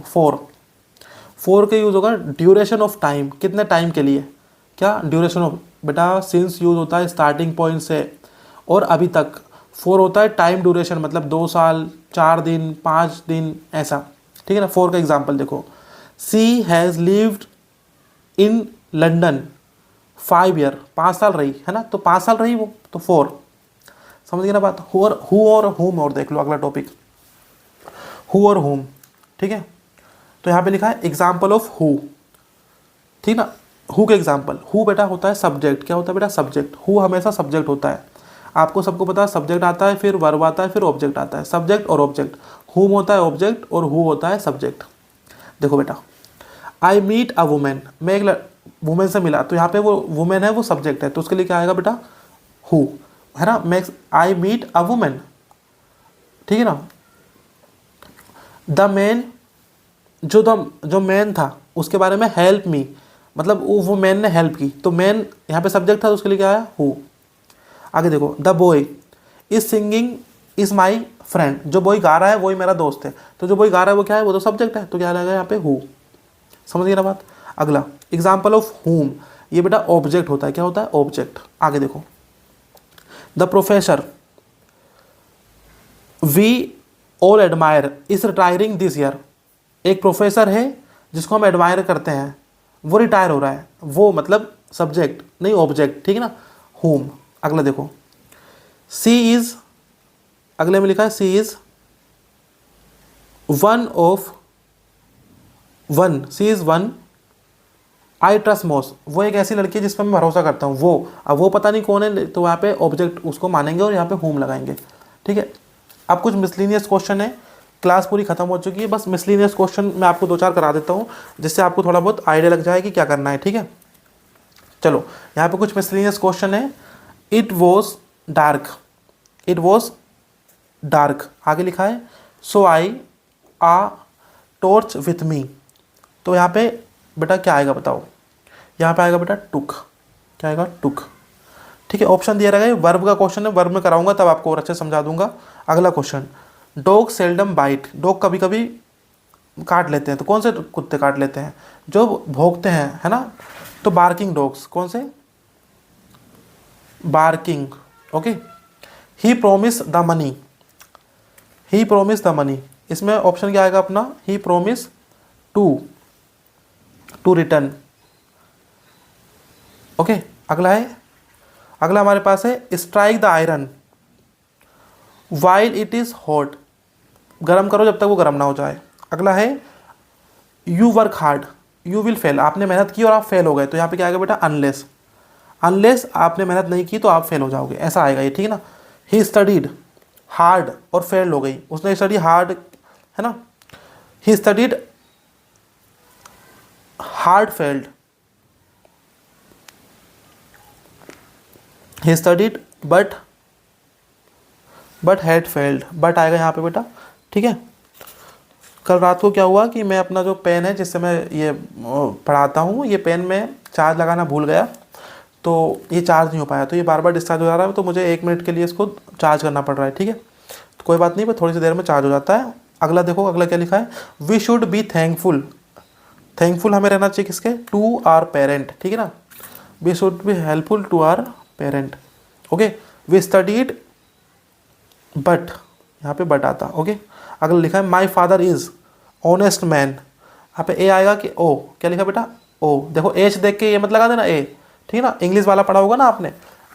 फोर का यूज़ होगा ड्यूरेशन ऑफ टाइम, कितने टाइम के लिए, क्या ड्यूरेशन ऑफ, बेटा सिंस यूज़ होता है स्टार्टिंग पॉइंट से और अभी तक। फोर होता है टाइम ड्यूरेशन, मतलब 2 साल, 4 दिन, 5 दिन, ऐसा, ठीक है ना। फोर का एग्जाम्पल देखो, she has lived in London 5 year, 5 साल रही है ना, तो 5 साल रही वो, तो 4, समझिए ना बात। हु और हुम और देख लो अगला टॉपिक, हु और हुम, ठीक है। तो यहाँ पे लिखा है एग्जाम्पल ऑफ हु, ठीक ना। हु के एग्जाम्पल, हु बेटा होता है सब्जेक्ट, क्या होता है बेटा सब्जेक्ट, हु हमेशा सब्जेक्ट होता है, आपको सबको पता है। सब्जेक्ट आता है, फिर वर्ब आता है, फिर ऑब्जेक्ट आता है, सब्जेक्ट और ऑब्जेक्ट। हुम होता है ऑब्जेक्ट और हु होता है सब्जेक्ट। देखो बेटा, आई मीट अ वुमेन, मैं एक वुमेन से मिला, तो यहाँ पे वो वुमेन है, वो सब्जेक्ट है, तो उसके लिए क्या आएगा बेटा हु, है ना। मैं आई मीट अ वुमेन, ठीक है ना। द मैन, जो मैन था उसके बारे में हेल्प मी, मतलब वो मैन ने हेल्प की, तो मैन यहाँ पे सब्जेक्ट था, तो उसके लिए क्या आया हु। आगे देखो, the boy is singing is my friend, जो बॉय गा रहा है वही मेरा दोस्त है, तो जो बॉय गा रहा है वो क्या है, वो तो सब्जेक्ट है, तो क्या लगेगा यहाँ पे हु, समझिए ना बात। अगला एग्जाम्पल ऑफ हुम, ये बेटा ऑब्जेक्ट होता है, क्या होता है ऑब्जेक्ट। आगे देखो, the professor V all admire is retiring this year, एक प्रोफेसर है जिसको हम एडमायर करते हैं, वो रिटायर हो रहा है, वो मतलब सब्जेक्ट नहीं ऑब्जेक्ट, ठीक है ना, होम। अगला देखो, सी इज, अगले में लिखा है she is she is one I trust most, वो एक ऐसी लड़की है जिस पर मैं भरोसा करता हूँ, वो, अब वो पता नहीं कौन है, तो यहाँ पे ऑब्जेक्ट उसको मानेंगे और यहाँ पे होम लगाएंगे, ठीक है। अब कुछ मिसलिनियस क्वेश्चन है, क्लास पूरी खत्म हो चुकी है, बस मिसलिनियस क्वेश्चन मैं आपको 2-4 करा देता हूँ, जिससे आपको थोड़ा बहुत आइडिया लग जाए कि क्या करना है, ठीक है। चलो यहाँ पे कुछ मिसलिनियस क्वेश्चन है। It was dark, it was dark, आगे लिखा है सो आई आ टॉर्च विथ मी, तो यहाँ पे बेटा क्या आएगा बताओ, यहाँ पे आएगा बेटा टुक, क्या आएगा टुक, ठीक है। ऑप्शन दिया रहेगा, ये वर्ब का क्वेश्चन है, वर्ब में कराऊंगा तब आपको और अच्छे समझा दूंगा। अगला question, dog seldom bite, dog कभी कभी काट लेते हैं, तो कौन से कुत्ते काट लेते हैं, जो भौंकते हैं, है ना, तो बार्किंग डॉग्स, कौन से barking, okay. He promise the money, he promise the money, इसमें ऑप्शन क्या आएगा अपना, ही प्रोमिस टू रिटर्न, ओके। अगला है, अगला हमारे पास है strike the iron while it is hot, गर्म करो जब तक वो गर्म ना हो जाए। अगला है you work hard you will fail, आपने मेहनत की और आप फेल हो गए, तो यहाँ पे क्या आएगा बेटा अनलेस, अनलेस आपने मेहनत नहीं की तो आप फेल हो जाओगे, ऐसा आएगा ये, ठीक है ना। ही स्टडीड हार्ड और फेल हो गई, उसने स्टडी हार्ड, है ना, he studied hard failed, he studied but had failed, but आएगा यहाँ पे बेटा, ठीक है। कल रात को क्या हुआ कि मैं अपना जो पेन है जिससे मैं ये पढ़ाता हूँ, ये पेन में चार्ज लगाना भूल गया, तो ये चार्ज नहीं हो पाया, तो ये बार बार डिस्चार्ज हो जा रहा है, तो मुझे 1 मिनट के लिए इसको चार्ज करना पड़ रहा है, ठीक है। तो कोई बात नहीं, पर थोड़ी सी देर में चार्ज हो जाता है। अगला देखो, अगला क्या लिखा है, we should be thankful, thankful हमें रहना चाहिए किसके, टू आवर पेरेंट, ठीक है ना, we should be helpful to our parent, okay. We studied but, यहाँ पे बट आता, ओके। अगला लिखा है my father is honest man, यहाँ पे ए आएगा कि ओ, क्या लिखा बेटा ओ, देखो एच देख के ये मत लगा देना ए, ठीक है ना, इंग्लिश वाला पढ़ा होगा ना आपने,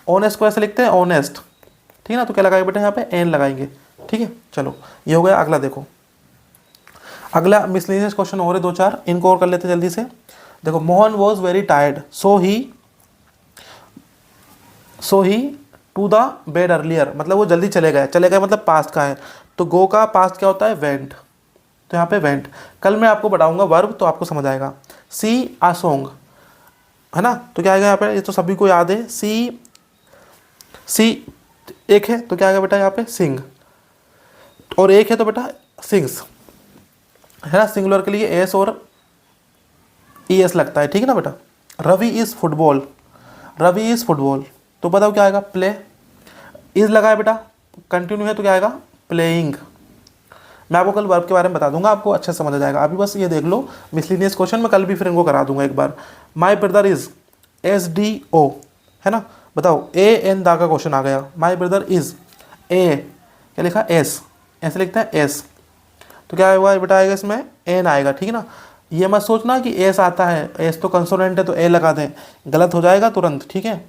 ऑनेस्ट को ऐसे लिखते हैं ऑनेस्ट, ठीक है ना, तो क्या लगाएंगे बेटा यहाँ पे एन लगाएंगे, ठीक है। चलो ये हो गया। अगला देखो, अगला मिसलेनियस क्वेश्चन और है 2-4, इनको और कर लेते जल्दी से। देखो, Mohan was very tired so he to the bed earlier, मतलब वो जल्दी चले गए मतलब पास्ट का है, तो गो का पास्ट क्या होता है वेंट, तो यहाँ पे वेंट। कल मैं आपको बताऊंगा वर्ब, तो आपको समझ आएगा। सी आ सॉन्ग, है ना, तो क्या आएगा यहाँ पे, ये तो सभी को याद है, सी एक है तो क्या आएगा बेटा यहाँ पे सिंग, और एक है तो बेटा सिंग्स, है ना, सिंगुलर के लिए एस और ई एस लगता है, ठीक है ना बेटा। Ravi is football, Ravi is football, तो बताओ क्या आएगा प्ले, इज लगा है बेटा, कंटिन्यू है तो क्या आएगा प्लेइंग, मैं आपको कल वर्ब के बारे में बता दूंगा, आपको अच्छे से समझ आ जाएगा। अभी बस ये देख लो मिसलिनियस क्वेश्चन, मैं कल भी फिर इनको करा दूंगा एक बार। माई ब्रदर इज SDO, है ना, बताओ AN दा का क्वेश्चन आ गया। माई ब्रदर इज ए, क्या लिखा S, ऐसे लिखते हैं S, तो क्या हुआ बेटा आएगा इसमें N आएगा, ठीक है ना। ये मत सोचना कि S आता है, S तो कंसोनेंट है तो A लगा दें, गलत हो जाएगा तुरंत, ठीक है।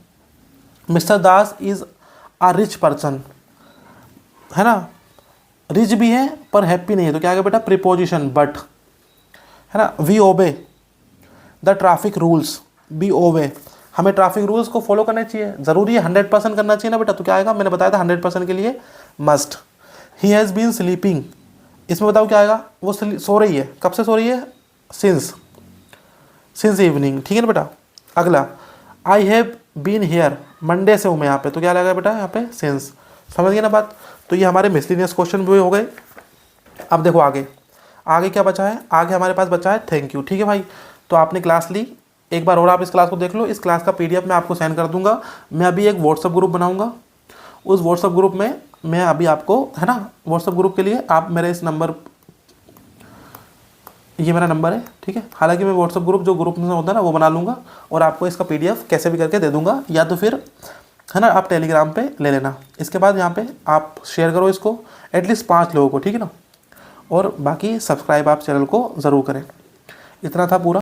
Mister Das is a rich person, है ना, रिच भी है पर हैप्पी नहीं है, तो क्या आएगा बेटा प्रीपोजिशन बट, है ना। We obey the traffic rules, B ओबे, हमें ट्रैफिक रूल्स को फॉलो करना चाहिए, ज़रूरी है 100% करना चाहिए ना बेटा, तो क्या आएगा, मैंने बताया था 100% के लिए must. He has been sleeping, इसमें बताओ क्या आएगा, वो सो रही है, कब से सो रही है, सिंस इवनिंग, ठीक है ना बेटा। अगला, I have been here, Monday से हूँ मैं यहाँ पे, तो क्या लगेगा बेटा यहाँ पे सिंस, समझ गए ना बात। तो ये हमारे मिसलिनियस क्वेश्चन भी हो गए। अब देखो आगे, आगे क्या बचा है, आगे हमारे पास बचा है थैंक यू, ठीक है भाई। तो आपने क्लास ली, एक बार और आप इस क्लास को देख लो, इस क्लास का PDF मैं आपको सेंड कर दूंगा। मैं अभी एक व्हाट्सअप ग्रुप बनाऊंगा, उस व्हाट्सअप ग्रुप में मैं अभी आपको, है ना, व्हाट्सअप ग्रुप के लिए आप मेरे इस नंबर, ये मेरा नंबर है, ठीक है। हालांकि मैं व्हाट्सअप ग्रुप जो ग्रुप में होता है ना वो बना लूँगा और आपको इसका PDF कैसे भी करके दे दूँगा, या तो फिर, है ना, आप टेलीग्राम पे ले लेना। इसके बाद यहाँ पे आप शेयर करो इसको एटलीस्ट 5 लोगों को, ठीक है ना, और बाकी सब्सक्राइब आप चैनल को ज़रूर करें। इतना था पूरा।